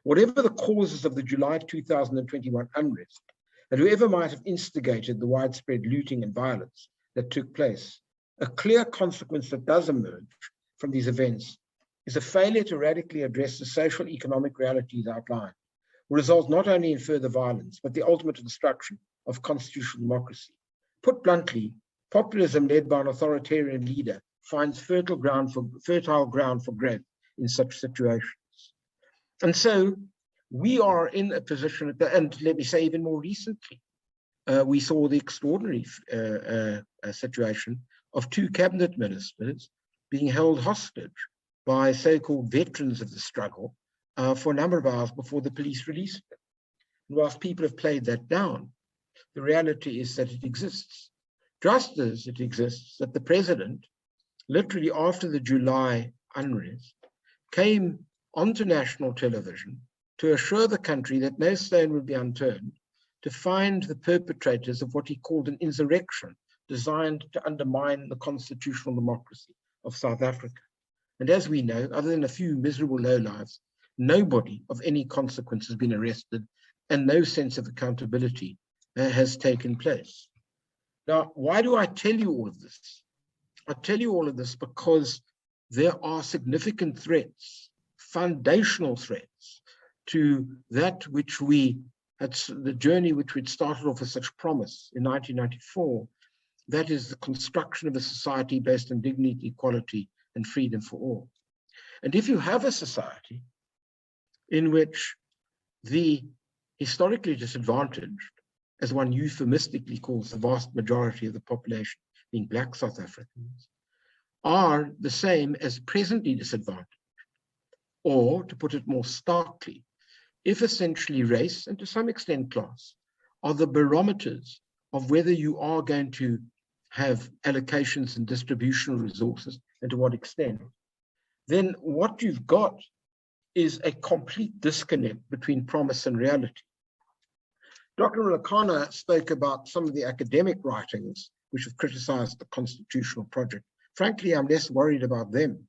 Whatever the causes of the July 2021 unrest, and whoever might have instigated the widespread looting and violence that took place, a clear consequence that does emerge from these events is a failure to radically address the social economic realities outlined, will result not only in further violence, but the ultimate destruction of constitutional democracy. Put bluntly, populism led by an authoritarian leader finds fertile ground for growth in such situations. And so we are in a position, and let me say even more recently, we saw the extraordinary situation of 2 cabinet ministers being held hostage by so-called veterans of the struggle for a number of hours before the police released them. And whilst people have played that down, the reality is that it exists. Just as it exists that the president, literally after the July unrest, came onto national television to assure the country that no stone would be unturned to find the perpetrators of what he called an insurrection designed to undermine the constitutional democracy of South Africa. And as we know, other than a few miserable lowlives, nobody of any consequence has been arrested, and no sense of accountability has taken place. Now, why do I tell you all of this? I tell you all of this because there are significant threats, foundational threats, to that which we had, the journey which we'd started off with such promise in 1994, that is the construction of a society based on dignity, equality, and freedom for all. And if you have a society in which the historically disadvantaged, as one euphemistically calls the vast majority of the population, being Black South Africans, are the same as presently disadvantaged, or to put it more starkly, if essentially race and to some extent class are the barometers of whether you are going to have allocations and distributional resources and to what extent, then what you've got is a complete disconnect between promise and reality. Dr. Ramalekana spoke about some of the academic writings which have criticized the constitutional project. Frankly, I'm less worried about them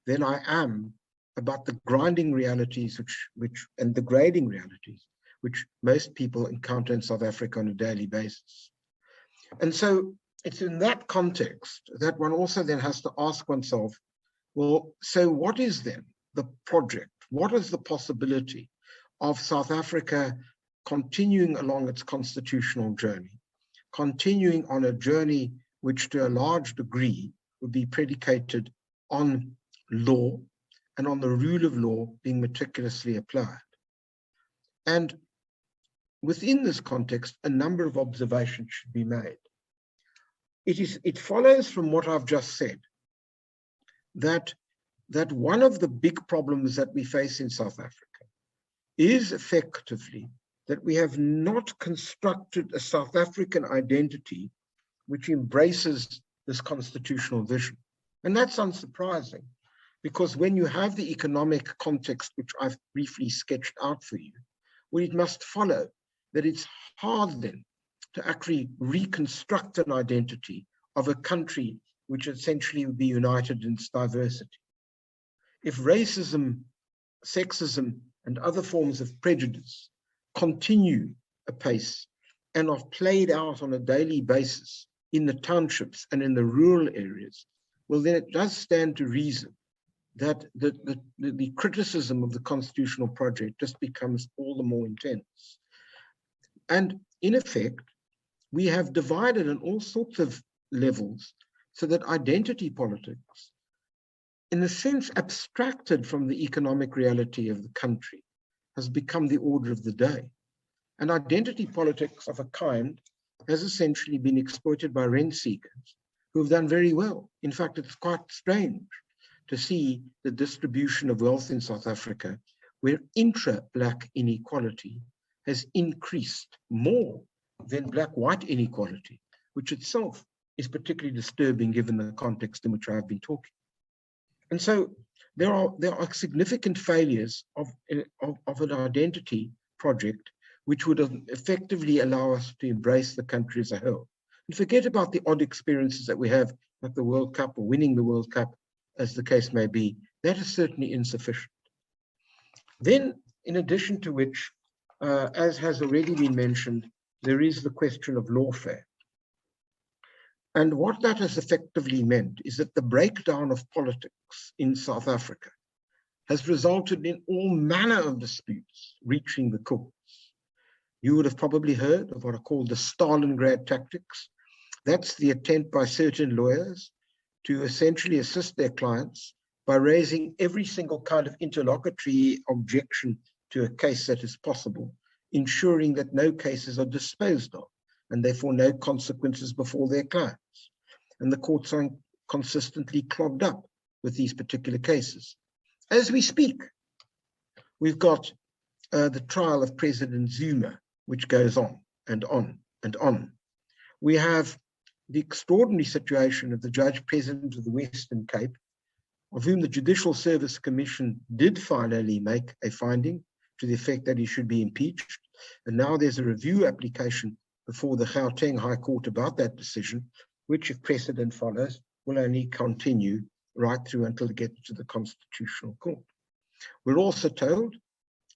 than I am about the grinding realities and degrading realities which most people encounter in South Africa on a daily basis. And so it's in that context that one also then has to ask oneself, well, so what is then the project? What is the possibility of South Africa continuing along its constitutional journey, continuing on a journey which to a large degree would be predicated on law and on the rule of law being meticulously applied? And within this context, a number of observations should be made. It follows from what I've just said that one of the big problems that we face in South Africa is effectively that we have not constructed a South African identity which embraces this constitutional vision. And that's unsurprising, because when you have the economic context, which I've briefly sketched out for you, well, it must follow that it's hard then to actually reconstruct an identity of a country which essentially would be united in its diversity. If racism, sexism, and other forms of prejudice continue apace and are played out on a daily basis in the townships and in the rural areas, well, then it does stand to reason that the criticism of the constitutional project just becomes all the more intense. And in effect, we have divided on all sorts of levels so that identity politics, in a sense abstracted from the economic reality of the country, has become the order of the day. And identity politics of a kind has essentially been exploited by rent seekers who have done very well. In fact, it's quite strange to see the distribution of wealth in South Africa where intra-Black inequality has increased more than Black-white inequality, which itself is particularly disturbing given the context in which I've been talking. And so there are significant failures of an identity project which would effectively allow us to embrace the country as a whole. And forget about the odd experiences that we have at the World Cup or winning the World Cup, as the case may be. That is certainly insufficient. Then, in addition to which, as has already been mentioned, there is the question of lawfare. And what that has effectively meant is that the breakdown of politics in South Africa has resulted in all manner of disputes reaching the courts. You would have probably heard of what are called the Stalingrad Tactics. That's the attempt by certain lawyers to essentially assist their clients by raising every single kind of interlocutory objection to a case that is possible, ensuring that no cases are disposed of and therefore no consequences before their clients. And the courts are consistently clogged up with these particular cases. As we speak, we've got the trial of President Zuma, which goes on and on and on. We have the extraordinary situation of the Judge President of the Western Cape, of whom the Judicial Service Commission did finally make a finding to the effect that he should be impeached. And now there's a review application before the Gauteng High Court about that decision, which, if precedent follows, will only continue right through until it gets to the Constitutional Court. We're also told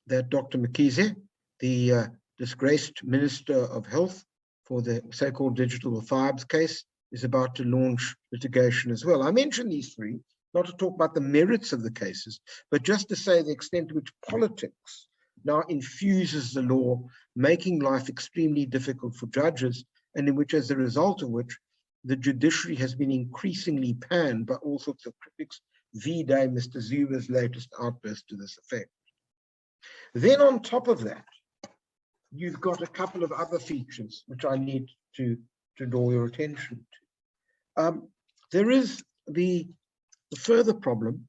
that Dr. Mkhize, the disgraced Minister of Health for the so-called Digital Fibes case, is about to launch litigation as well. I mention these three, not to talk about the merits of the cases, but just to say the extent to which politics now infuses the law, making life extremely difficult for judges, and in which, as a result of which, the judiciary has been increasingly panned by all sorts of critics, v-day Mr. Zuma's latest outburst to this effect. Then on top of that, you've got a couple of other features which I need to draw your attention to. There is the further problem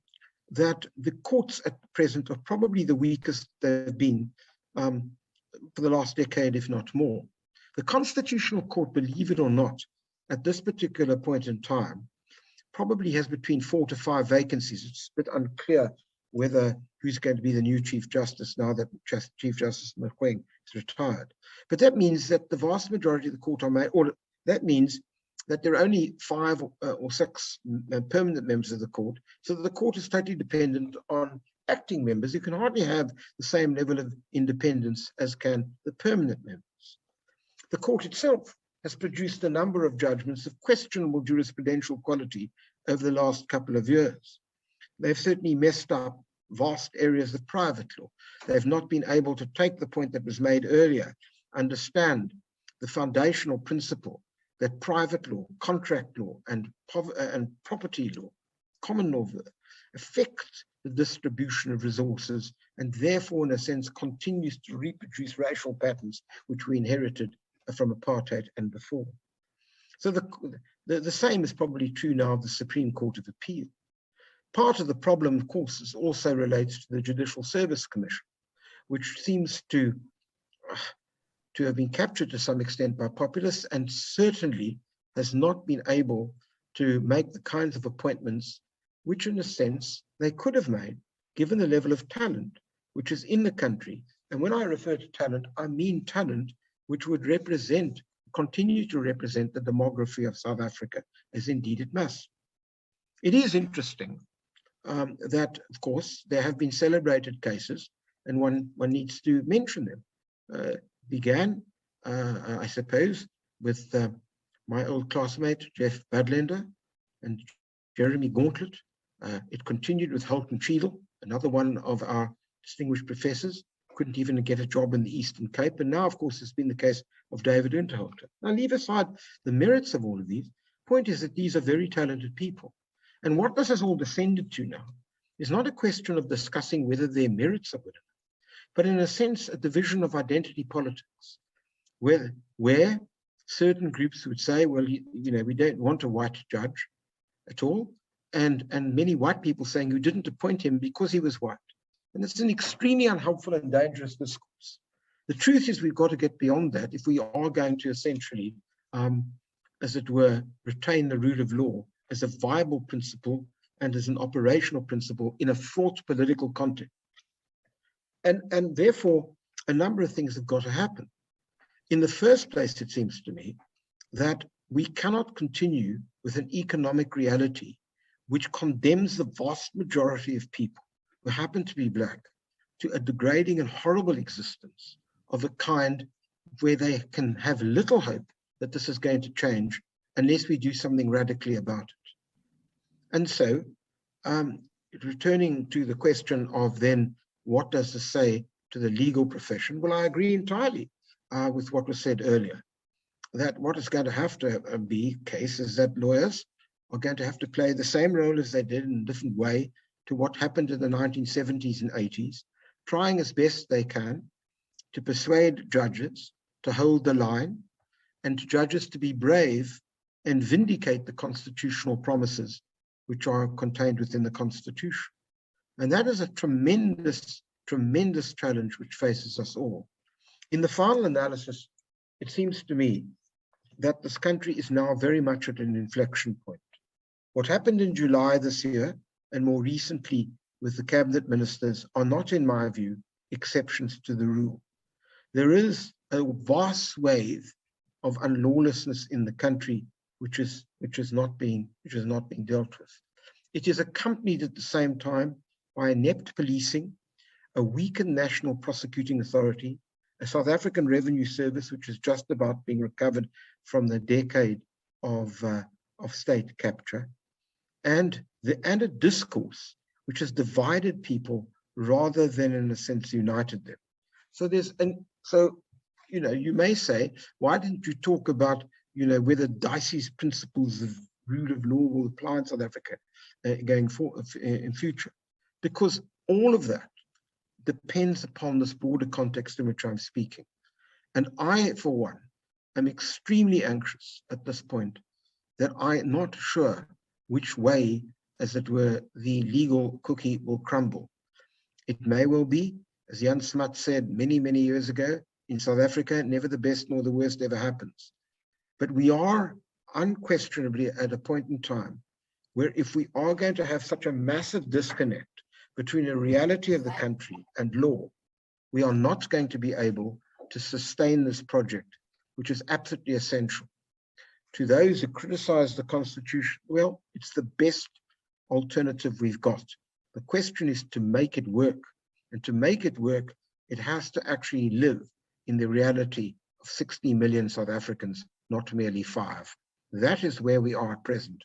that the courts at present are probably the weakest they've been for the last decade, if not more. The Constitutional Court, believe it or not, at this particular point in time, probably has between 4 to 5 vacancies. It's a bit unclear whether who's going to be the new Chief Justice now that Chief Justice Mcfarland is retired. But that means that the vast majority of the court are made, or that means that there are only 5 or 6 permanent members of the court, so that the court is totally dependent on acting members who can hardly have the same level of independence as can the permanent members. The court itself has produced a number of judgments of questionable jurisprudential quality over the last couple of years. They've certainly messed up vast areas of private law. They've not been able to take the point that was made earlier, understand the foundational principle that private law, contract law, and property law, common law, affect the distribution of resources, and therefore, in a sense, continues to reproduce racial patterns which we inherited from apartheid and before. So the same is probably true now of the Supreme Court of Appeal. Part of the problem, of course, also relates to the Judicial Service Commission, which seems to have been captured to some extent by populists, and certainly has not been able to make the kinds of appointments which, in a sense, they could have made, given the level of talent which is in the country. And when I refer to talent, I mean talent which would continue to represent the demography of South Africa, as indeed it must. It is interesting that, of course, there have been celebrated cases, and one needs to mention them. Began, I suppose, with my old classmate, Jeff Badlander, and Jeremy Gauntlet. It continued with Halton Cheadle, another one of our distinguished professors, couldn't even get a job in the Eastern Cape. And now, of course, it's been the case of David Unterhalter. Now, leave aside the merits of all of these. Point is that these are very talented people. And what this has all descended to now is not a question of discussing whether their merits are good enough, but in a sense, a division of identity politics, where certain groups would say, well, we don't want a white judge at all. And many white people saying you didn't appoint him because he was white. And it's an extremely unhelpful and dangerous discourse. The truth is we've got to get beyond that if we are going to essentially, as it were, retain the rule of law as a viable principle and as an operational principle in a fraught political context. And therefore, a number of things have got to happen. In the first place, it seems to me that we cannot continue with an economic reality which condemns the vast majority of people who happen to be Black to a degrading and horrible existence of a kind where they can have little hope that this is going to change unless we do something radically about it. And so, returning to the question of then, what does this say to the legal profession? Well, I agree entirely with what was said earlier, that what is going to have to be the case is that lawyers are going to have to play the same role as they did in a different way to what happened in the 1970s and 80s, trying as best they can to persuade judges to hold the line and to judges to be brave and vindicate the constitutional promises which are contained within the Constitution. And that is a tremendous, tremendous challenge which faces us all. In the final analysis, it seems to me that this country is now very much at an inflection point. What happened in July this year, and more recently with the cabinet ministers, are not, in my view, exceptions to the rule. There is a vast wave of unlawlessness in the country which is not being dealt with. It is accompanied at the same time by inept policing, a weakened national prosecuting authority, a South African Revenue Service which is just about being recovered from the decade of state capture, and a discourse which has divided people rather than, in a sense, united them. So you may say, why didn't you talk about, whether Dicey's principles of rule of law will apply in South Africa going forward in future? Because all of that depends upon this broader context in which I'm speaking. And I, for one, am extremely anxious at this point that I'm not sure which way, as it were, the legal cookie will crumble. It may well be, as Jan Smuts said many, many years ago, in South Africa, never the best nor the worst ever happens. But we are unquestionably at a point in time where if we are going to have such a massive disconnect between the reality of the country and law, we are not going to be able to sustain this project, which is absolutely essential. to those who criticize the Constitution, well, it's the best alternative we've got. The question is to make it work. And to make it work, it has to actually live in the reality of 60 million South Africans, not merely 5. That is where we are at present.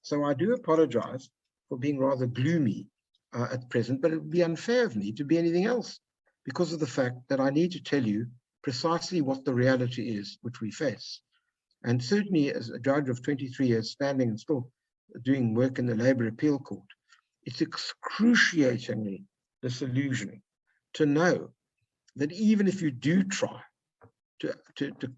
So I do apologize for being rather gloomy at present, but it would be unfair of me to be anything else because of the fact that I need to tell you precisely what the reality is which we face. And certainly as a judge of 23 years standing and still doing work in the Labour Appeal Court, it's excruciatingly disillusioning to know that even if you do try to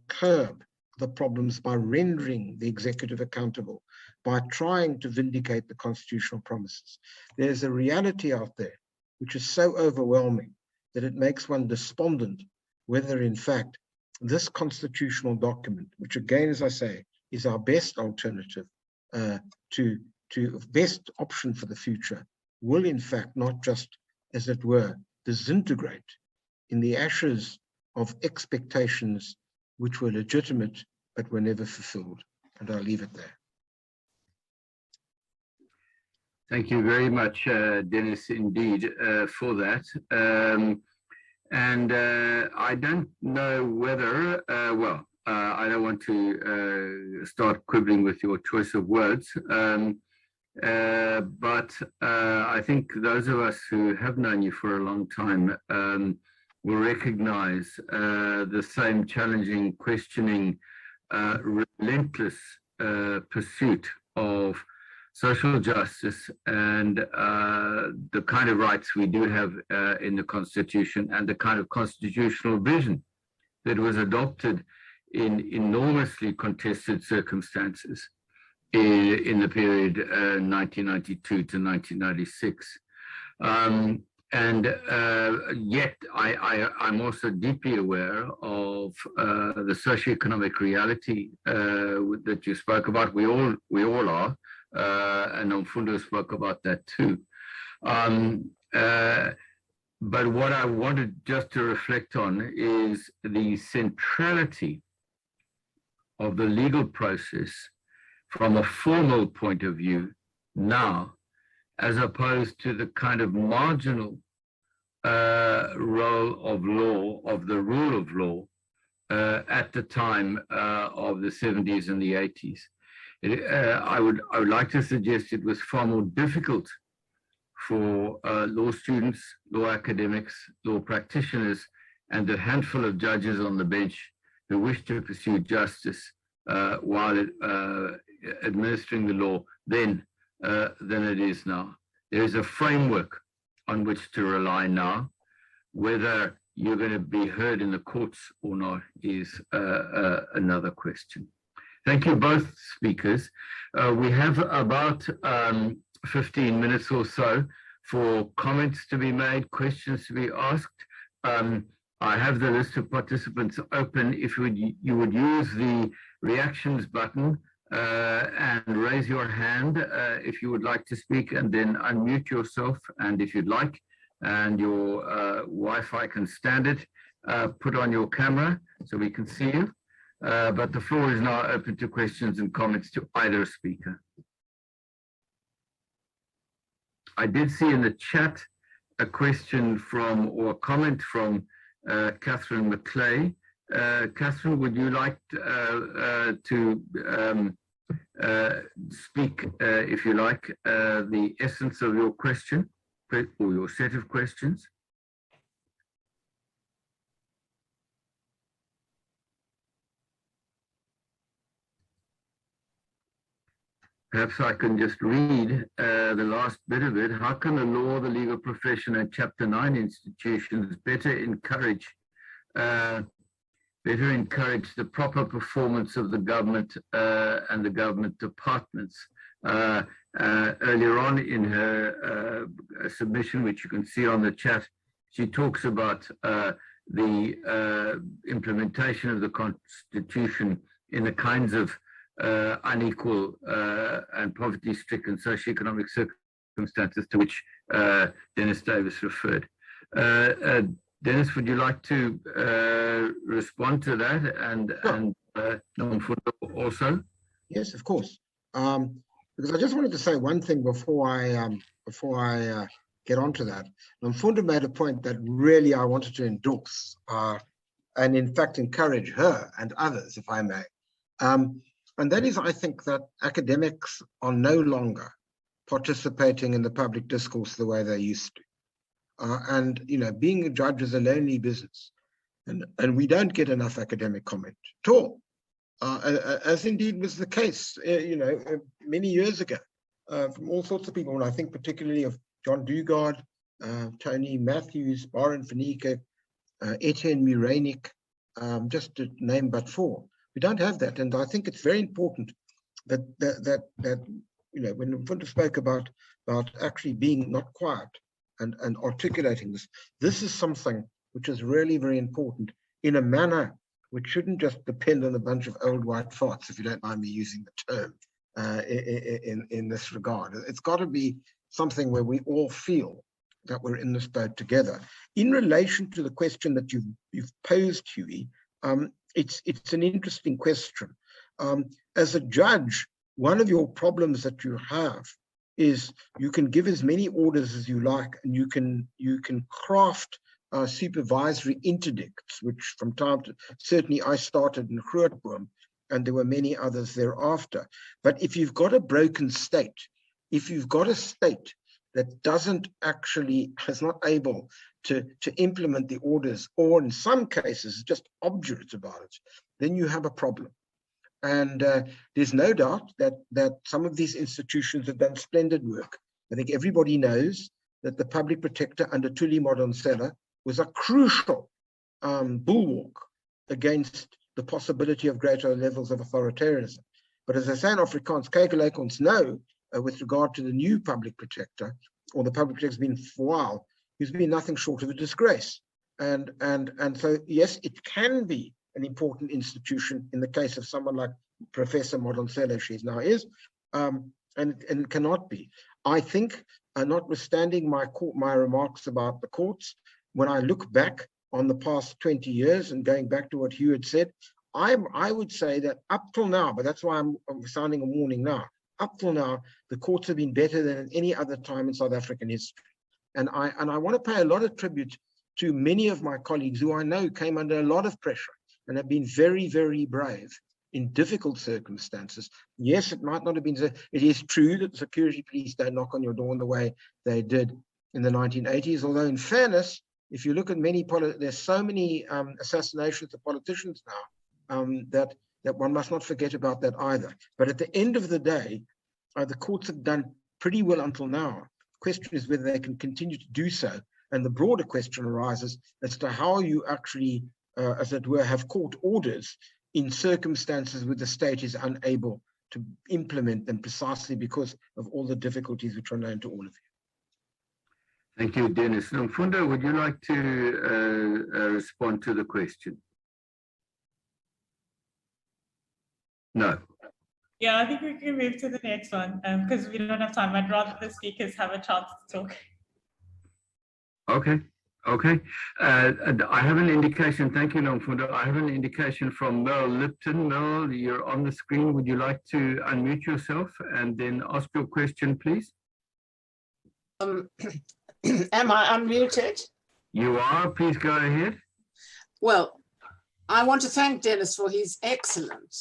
curb the problems by rendering the executive accountable, by trying to vindicate the constitutional promises, there's a reality out there which is so overwhelming that it makes one despondent whether in fact this constitutional document, which again, as I say, is our best alternative to best option for the future, will in fact not just, as it were, disintegrate in the ashes of expectations which were legitimate but were never fulfilled. And I'll leave it there. Thank you very much, Dennis, indeed, for that. I don't know whether, I don't want to start quibbling with your choice of words, but I think those of us who have known you for a long time will recognize the same challenging, questioning, relentless pursuit of social justice and the kind of rights we do have in the Constitution and the kind of constitutional vision that was adopted in enormously contested circumstances in the period 1992 to 1996. Yet I'm also deeply aware of the socioeconomic reality that you spoke about. We all are. And Nomfundo spoke about that too. But what I wanted just to reflect on is the centrality of the legal process from a formal point of view now, as opposed to the kind of marginal role of law, of the rule of law, at the time of the 70s and the 80s. I would like to suggest it was far more difficult for law students, law academics, law practitioners, and the handful of judges on the bench who wish to pursue justice while administering the law then than it is now. There is a framework on which to rely now. Whether you're going to be heard in the courts or not is another question. Thank you, both speakers. We have about 15 minutes or so for comments to be made, questions to be asked. I have the list of participants open. If you would use the reactions button and raise your hand if you would like to speak, and then unmute yourself, and if you'd like, and your Wi-Fi can stand it, put on your camera so we can see you. But the floor is now open to questions and comments to either speaker. I did see in the chat a question from, or a comment from Catherine McClay. Catherine, would you like to speak, if you like, the essence of your question or your set of questions? Perhaps I can just read the last bit of it. How can the law, the legal profession, and Chapter 9 institutions better encourage the proper performance of the government and the government departments? Earlier on in her submission, which you can see on the chat, she talks about the implementation of the Constitution in the kinds of unequal and poverty-stricken socioeconomic circumstances to which Dennis Davis referred. Dennis, would you like to respond to that, and Nomfundo also? Yes, of course. Because I just wanted to say one thing before I get onto that. Nomfundo made a point that really I wanted to endorse, and in fact encourage her and others, if I may. And that is, I think that academics are no longer participating in the public discourse the way they used to. And being a judge is a lonely business, and we don't get enough academic comment at all. As indeed was the case, many years ago, from all sorts of people. And I think particularly of John Dugard, Tony Matthews, Byron Fanike, Etienne Muranic, just to name but four. We don't have that, and I think it's very important that when Nomfundo spoke about actually being not quiet and articulating this is something which is really very important in a manner which shouldn't just depend on a bunch of old white farts, if you don't mind me using the term, in this regard. It's got to be something where we all feel that we're in this boat together. In relation to the question that you've posed, Huey, it's an interesting question. As a judge, one of your problems that you have is you can give as many orders as you like, and you can craft supervisory interdicts, which from time to certainly I started in Grootboom, and there were many others thereafter. But if you've got a broken state, if you've got a state that doesn't actually is not able to implement the orders, or in some cases just obdurate about it, then you have a problem. And there's no doubt that some of these institutions have done splendid work. I think everybody knows that the public protector under Thuli Madonsela was a crucial bulwark against the possibility of greater levels of authoritarianism. But as I say in Afrikaans, kyk lyk ons nou, with regard to the new public protector, or the public protector's been for a while, he's been nothing short of a disgrace. And so, yes, it can be an important institution in the case of someone like Professor Madonsela, she now is, and cannot be. I think, notwithstanding my remarks about the courts, when I look back on the past 20 years and going back to what Hugh had said, I would say that up till now, but that's why I'm sounding a warning now, up till now, the courts have been better than at any other time in South African history. And I want to pay a lot of tribute to many of my colleagues who I know came under a lot of pressure and have been very, very brave in difficult circumstances. Yes, it might not have been, it is true that the security police don't knock on your door in the way they did in the 1980s, although in fairness, if you look at there's so many assassinations of politicians now that one must not forget about that either. But at the end of the day, the courts have done pretty well until now. The question is whether they can continue to do so. And the broader question arises as to how you actually, as it were, have court orders in circumstances where the state is unable to implement them precisely because of all the difficulties which are known to all of you. Thank you, Dennis. Nomfundo, would you like to respond to the question? No. Yeah, I think we can move to the next one because we don't have time. I'd rather the speakers have a chance to talk. Okay. I have an indication. Thank you, Nomfundo. I have an indication from Mel Lipton. Mel, you're on the screen. Would you like to unmute yourself and then ask your question, please? Am I unmuted? You are. Please go ahead. Well, I want to thank Dennis for his excellent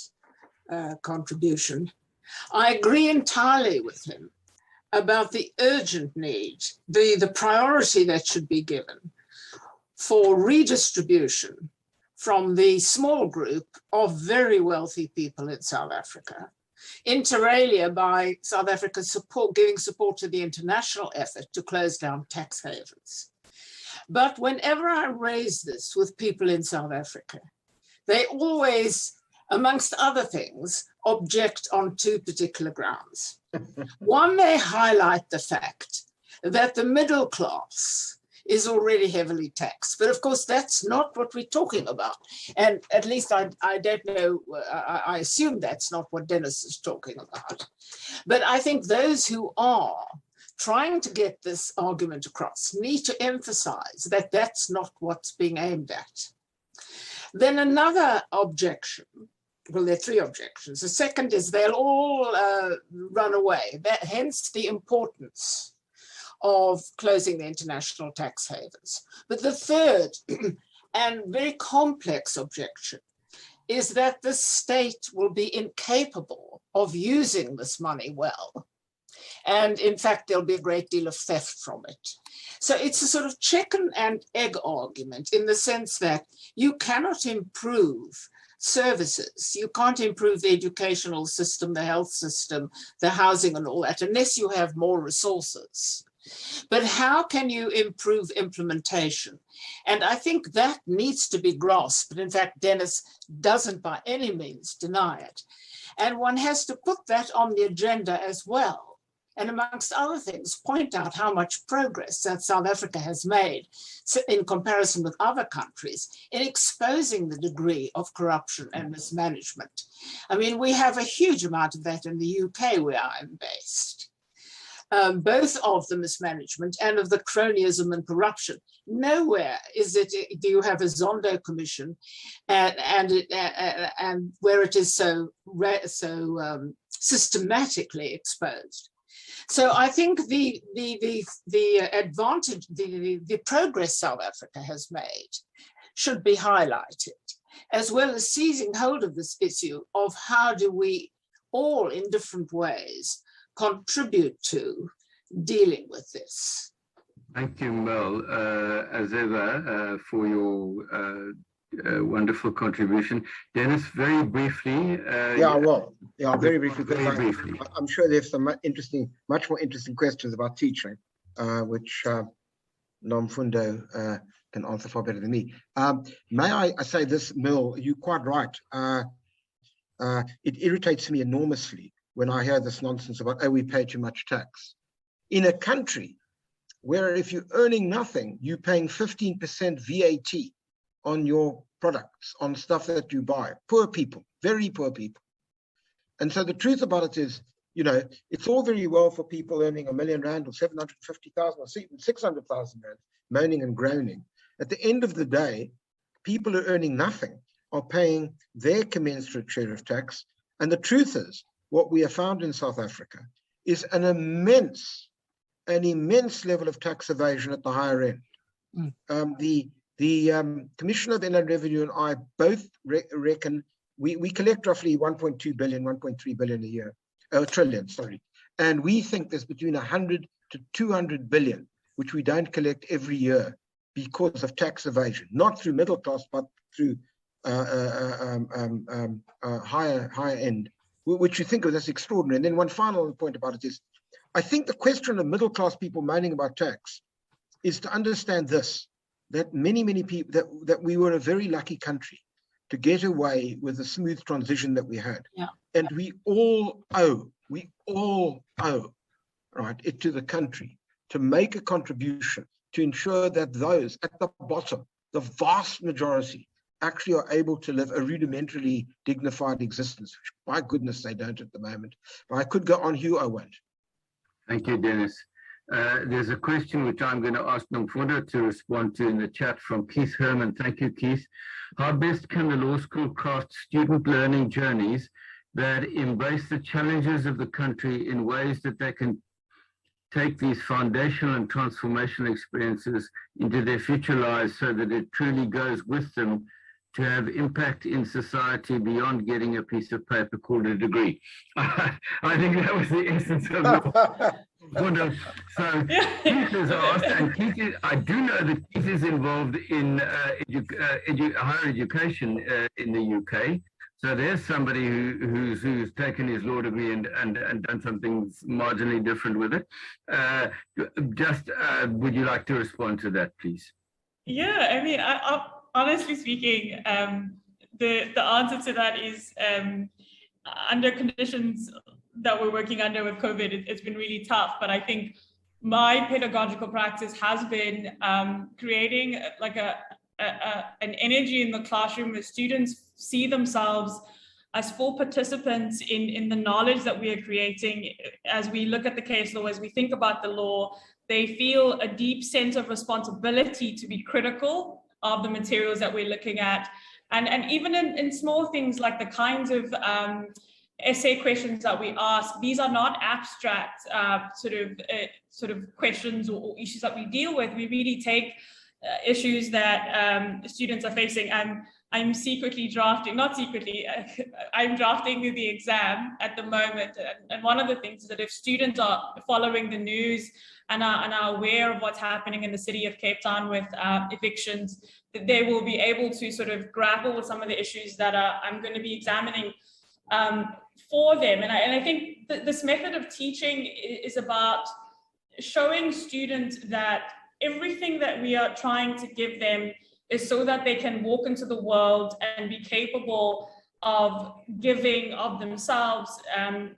contribution. I agree entirely with him about the urgent need, the priority that should be given for redistribution from the small group of very wealthy people in South Africa, inter alia by South Africa giving support to the international effort to close down tax havens. But whenever I raise this with people in South Africa, they always, amongst other things, object on two particular grounds. One, they highlight the fact that the middle class is already heavily taxed. But of course, that's not what we're talking about. And at least I don't know, I assume that's not what Dennis is talking about. But I think those who are trying to get this argument across need to emphasize that that's not what's being aimed at. Then another objection, well, there are three objections. The second is they'll all run away. Hence the importance of closing the international tax havens. But the third and very complex objection is that the state will be incapable of using this money well. And in fact, there'll be a great deal of theft from it. So it's a sort of chicken and egg argument in the sense that you cannot improve services. You can't improve the educational system, the health system, the housing and all that, unless you have more resources. But how can you improve implementation? And I think that needs to be grasped. In fact, Dennis doesn't by any means deny it. And one has to put that on the agenda as well. And amongst other things, point out how much progress that South Africa has made in comparison with other countries in exposing the degree of corruption and mismanagement. I mean, we have a huge amount of that in the UK where I'm based, both of the mismanagement and of the cronyism and corruption. Nowhere do you have a Zondo commission and where it is so systematically exposed. So I think the advantage, the progress South Africa has made should be highlighted, as well as seizing hold of this issue of how do we all in different ways contribute to dealing with this. Thank you, Mel, as ever, for your wonderful contribution. Dennis, very briefly. Very briefly. Very briefly. I'm sure there's some much more interesting questions about teaching, which Nomfundo can answer far better than me. May I say this, Mel, you're quite right. It irritates me enormously when I hear this nonsense about, oh, we pay too much tax. In a country where if you're earning nothing, you're paying 15% VAT on your products, on stuff that you buy. Poor people, very poor people. And so the truth about it is, you know, it's all very well for people earning R1 million or 750,000 or even 600,000 rand, moaning and groaning. At the end of the day, people who are earning nothing are paying their commensurate share of tax. And the truth is, what we have found in South Africa is an immense level of tax evasion at the higher end. The Commissioner of Inland Revenue and I both reckon we collect roughly 1.2 billion, 1.3 billion a year, trillion, sorry. And we think there's between 100 to 200 billion, which we don't collect every year because of tax evasion, not through middle class, but through higher end, which you think of as extraordinary. And then one final point about it is, I think the question of middle class people moaning about tax is to understand this, that many people, that we were a very lucky country to get away with the smooth transition that we had. Yeah. And we all owe, right, it to the country to make a contribution to ensure that those at the bottom, the vast majority, actually are able to live a rudimentarily dignified existence, which by goodness they don't at the moment. But I could go on, Hugh, I won't. Thank you, Dennis. There's a question which I'm going to ask Nomfundo to respond to in the chat from Keith Herman. Thank you, Keith. How best can the law school craft student learning journeys that embrace the challenges of the country in ways that they can take these foundational and transformational experiences into their future lives so that it truly goes with them to have impact in society beyond getting a piece of paper called a degree? I think that was the essence of it. So Keith has asked, and Keith I do know that Keith is involved in higher education in the UK. So there's somebody who's taken his law degree and done something marginally different with it. Would you like to respond to that, please? Yeah, I mean, honestly speaking, the answer to that is under conditions that we're working under with COVID, it's been really tough. But I think my pedagogical practice has been creating like an energy in the classroom where students see themselves as full participants in the knowledge that we are creating. As we look at the case law, as we think about the law, they feel a deep sense of responsibility to be critical of the materials that we're looking at, And even in small things like the kinds of essay questions that we ask, these are not abstract sort of questions or issues that we deal with. We really take issues that students are facing. I'm secretly drafting, not secretly, I'm drafting the exam at the moment. And one of the things is that if students are following the news and are aware of what's happening in the city of Cape Town with evictions, that they will be able to sort of grapple with some of the issues that I'm going to be examining for them. And I think that this method of teaching is about showing students that everything that we are trying to give them is so that they can walk into the world and be capable of giving of themselves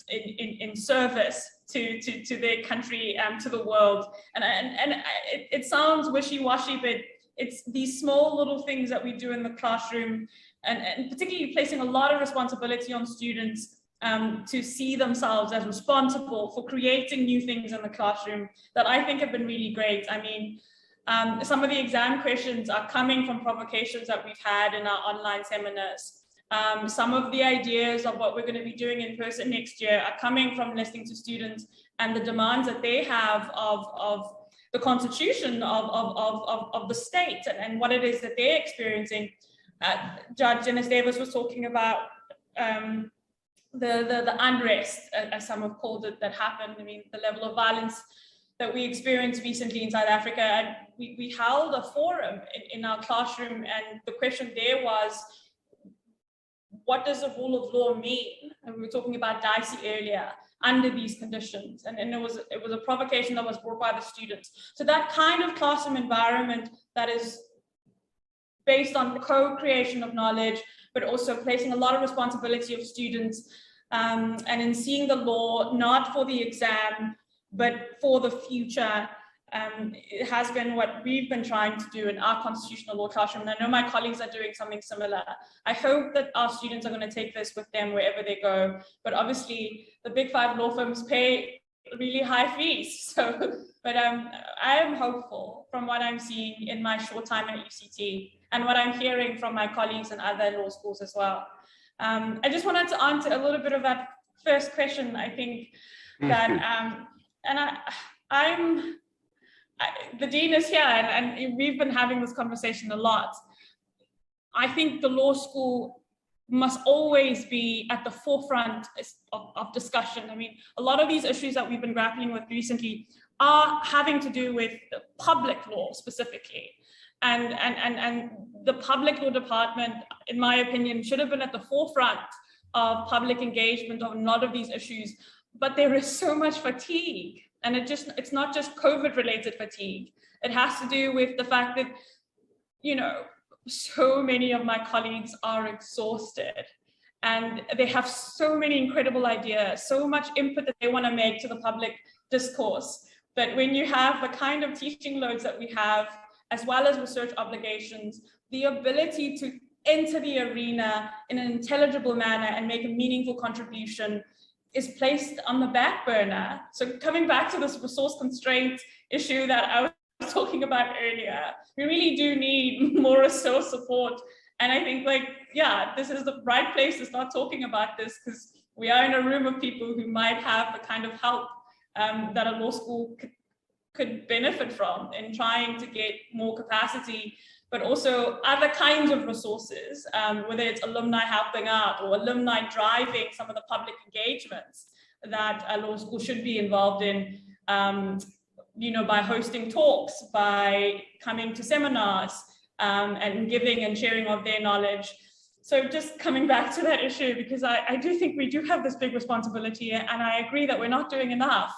in service to their country, to the world. And it sounds wishy-washy, but it's these small little things that we do in the classroom, and particularly placing a lot of responsibility on students to see themselves as responsible for creating new things in the classroom, that I think have been really great. I mean, some of the exam questions are coming from provocations that we've had in our online seminars. Some of the ideas of what we're going to be doing in person next year are coming from listening to students and the demands that they have of the constitution of the state and what it is that they're experiencing. Judge Dennis Davis was talking about the unrest, as some have called it, that happened. I mean, the level of violence that we experienced recently in South Africa, and we held a forum in our classroom, and the question there was, what does the rule of law mean? And we were talking about Dicey earlier, under these conditions, and it was a provocation that was brought by the students. So that kind of classroom environment that is based on co-creation of knowledge, but also placing a lot of responsibility of students, and in seeing the law not for the exam, but for the future. It has been what we've been trying to do in our constitutional law classroom. And I know my colleagues are doing something similar. I hope that our students are going to take this with them wherever they go. But obviously, the big five law firms pay really high fees. So, but I am hopeful from what I'm seeing in my short time at UCT and what I'm hearing from my colleagues in other law schools as well. I just wanted to answer a little bit of that first question. I think that, and the Dean is here, and we've been having this conversation a lot. I think the law school must always be at the forefront of discussion. I mean, a lot of these issues that we've been grappling with recently are having to do with public law specifically. And the public law department, in my opinion, should have been at the forefront of public engagement on a lot of these issues. But there is so much fatigue. And it's not just COVID-related fatigue. It has to do with the fact that, you know, so many of my colleagues are exhausted and they have so many incredible ideas, so much input that they want to make to the public discourse. But when you have the kind of teaching loads that we have, as well as research obligations, the ability to enter the arena in an intelligible manner and make a meaningful contribution is placed on the back burner. So coming back to this resource constraint issue that I was talking about earlier, we really do need more resource support. And I think, like, yeah, this is the right place to start talking about this, because we are in a room of people who might have the kind of help that a law school could benefit from in trying to get more capacity, but also other kinds of resources, whether it's alumni helping out or alumni driving some of the public engagements that a law school should be involved in, you know, by hosting talks, by coming to seminars, and giving and sharing of their knowledge. So just coming back to that issue, because I do think we do have this big responsibility, and I agree that we're not doing enough.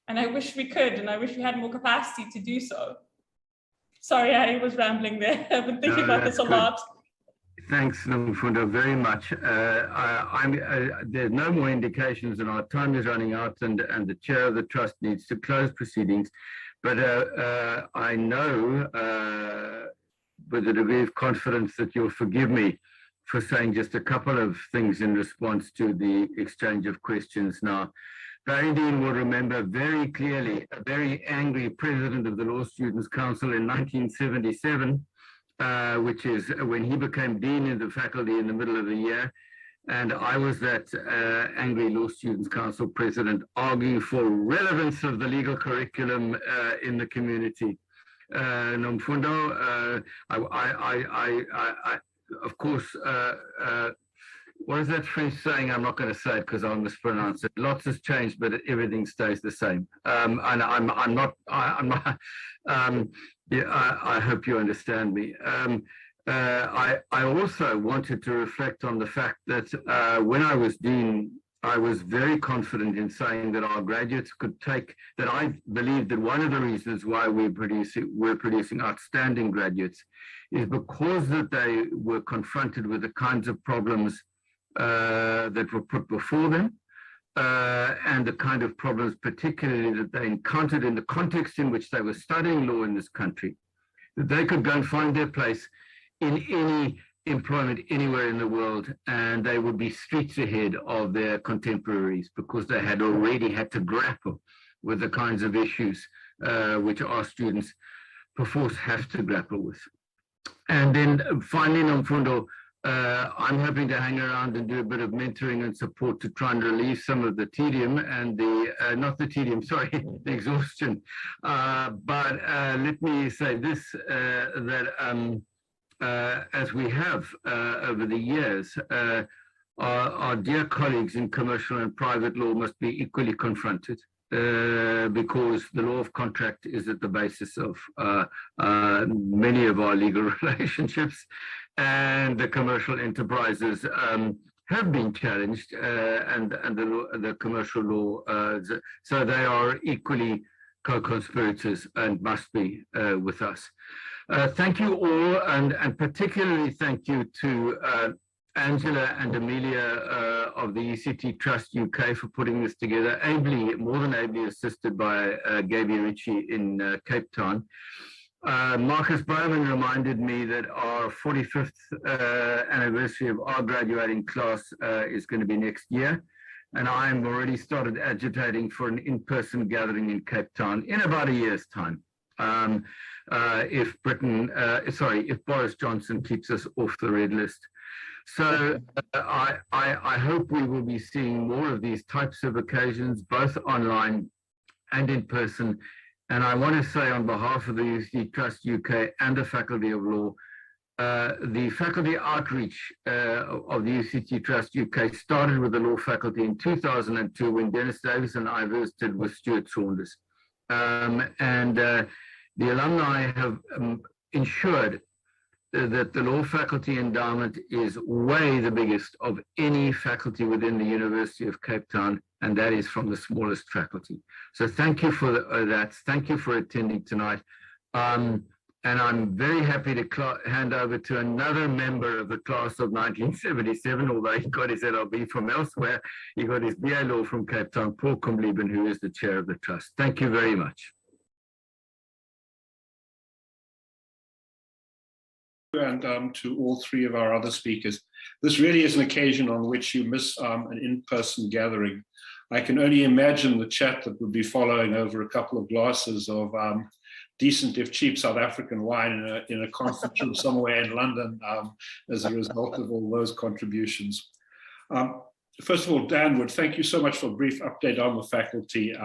And I wish we could, and I wish we had more capacity to do so. Sorry, I was rambling there. I've been thinking about this a lot. Thanks, Nomfundo, very much. There's no more indications, and our time is running out, and the chair of the trust needs to close proceedings. But I know with a degree of confidence that you'll forgive me for saying just a couple of things in response to the exchange of questions now. Barry Dean will remember very clearly a very angry president of the Law Students' Council in 1977 which is when he became dean of the faculty in the middle of the year. And I was that angry Law Students' Council president arguing for relevance of the legal curriculum in the community. Nomfundo, of course, what is that French saying? I'm not going to say it because I'll mispronounce it. Lots has changed, but everything stays the same. And I'm not. Yeah, I hope you understand me. I also wanted to reflect on the fact that when I was dean, I was very confident in saying that our graduates could take, that I believed that one of the reasons why we're producing outstanding graduates is because that they were confronted with the kinds of problems that were put before them and the kind of problems particularly that they encountered in the context in which they were studying law in this country, that they could go and find their place in any employment anywhere in the world, and they would be streets ahead of their contemporaries because they had already had to grapple with the kinds of issues which our students perforce have to grapple with. And then finally, Nomfundo, I'm hoping to hang around and do a bit of mentoring and support to try and relieve some of the tedium and the, not the tedium, sorry, the exhaustion. But let me say this, that as we have over the years, our dear colleagues in commercial and private law must be equally confronted because the law of contract is at the basis of many of our legal relationships, and the commercial enterprises have been challenged and the commercial law, so they are equally co-conspirators and must be with us. Thank you all, and particularly thank you to Angela and Amelia of the UCT Trust UK for putting this together, ably, more than ably assisted by Gaby Ritchie in Cape Town. Marcus Bowman reminded me that our 45th anniversary of our graduating class is going to be next year, and I'm already started agitating for an in-person gathering in Cape Town in about a year's time. If Boris Johnson keeps us off the red list. So I hope we will be seeing more of these types of occasions, both online and in person. And I want to say on behalf of the UCT Trust UK and the Faculty of Law, the faculty outreach of the UCT Trust UK started with the law faculty in 2002 when Dennis Davis and I visited with Stuart Saunders. The alumni have ensured that the law faculty endowment is way the biggest of any faculty within the University of Cape Town, and that is from the smallest faculty. So thank you for that. Thank you for attending tonight. And I'm very happy to hand over to another member of the class of 1977, although he got his LLB from elsewhere. He got his BA Law from Cape Town, Paul Kumlieben, who is the chair of the trust. Thank you very much. And to all three of our other speakers. This really is an occasion on which you miss an in-person gathering. I can only imagine the chat that would be following over a couple of glasses of decent, if cheap, South African wine in a conference room somewhere in London as a result of all those contributions. First of all, Danwood, thank you so much for a brief update on the faculty.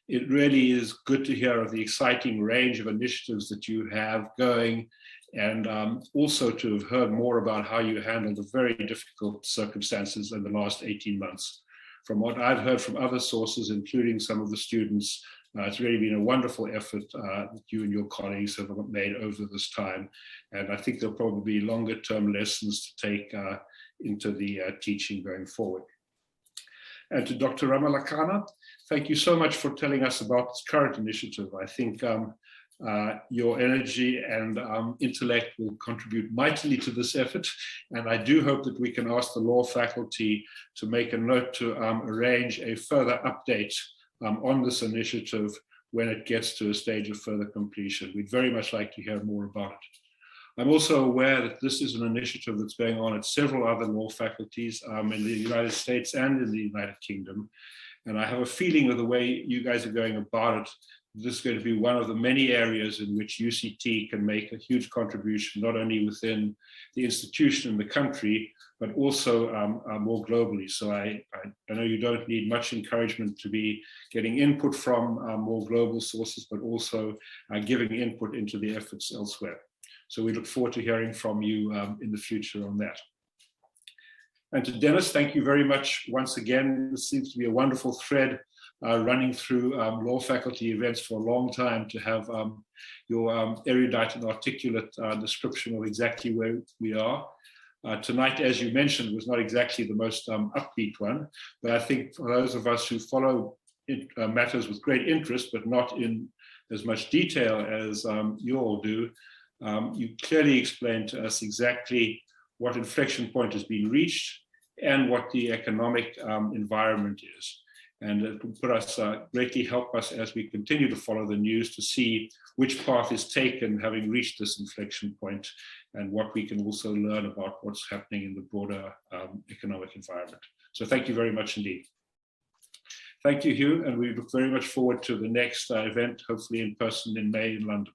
It really is good to hear of the exciting range of initiatives that you have going, and also to have heard more about how you handled the very difficult circumstances in the last 18 months. From what I've heard from other sources, including some of the students, it's really been a wonderful effort that you and your colleagues have made over this time. And I think there'll probably be longer term lessons to take into the teaching going forward. And to Dr. Ramalekana, thank you so much for telling us about this current initiative. I think your energy and intellect will contribute mightily to this effort. And I do hope that we can ask the law faculty to make a note to arrange a further update on this initiative when it gets to a stage of further completion. We'd very much like to hear more about it. I'm also aware that this is an initiative that's going on at several other law faculties in the United States and in the United Kingdom. And I have a feeling of the way you guys are going about it, this is going to be one of the many areas in which UCT can make a huge contribution, not only within the institution and the country, but also more globally. So I know you don't need much encouragement to be getting input from more global sources, but also giving input into the efforts elsewhere. So we look forward to hearing from you in the future on that. And to Dennis, thank you very much once again. This seems to be a wonderful thread running through law faculty events for a long time, to have your erudite and articulate description of exactly where we are. Tonight, as you mentioned, was not exactly the most upbeat one, but I think for those of us who follow matters with great interest, but not in as much detail as you all do, you clearly explained to us exactly what inflection point has been reached and what the economic environment is. And it will put us, greatly help us as we continue to follow the news to see which path is taken having reached this inflection point, and what we can also learn about what's happening in the broader economic environment. So thank you very much indeed. Thank you, Hugh, and we look very much forward to the next event, hopefully in person in May in London.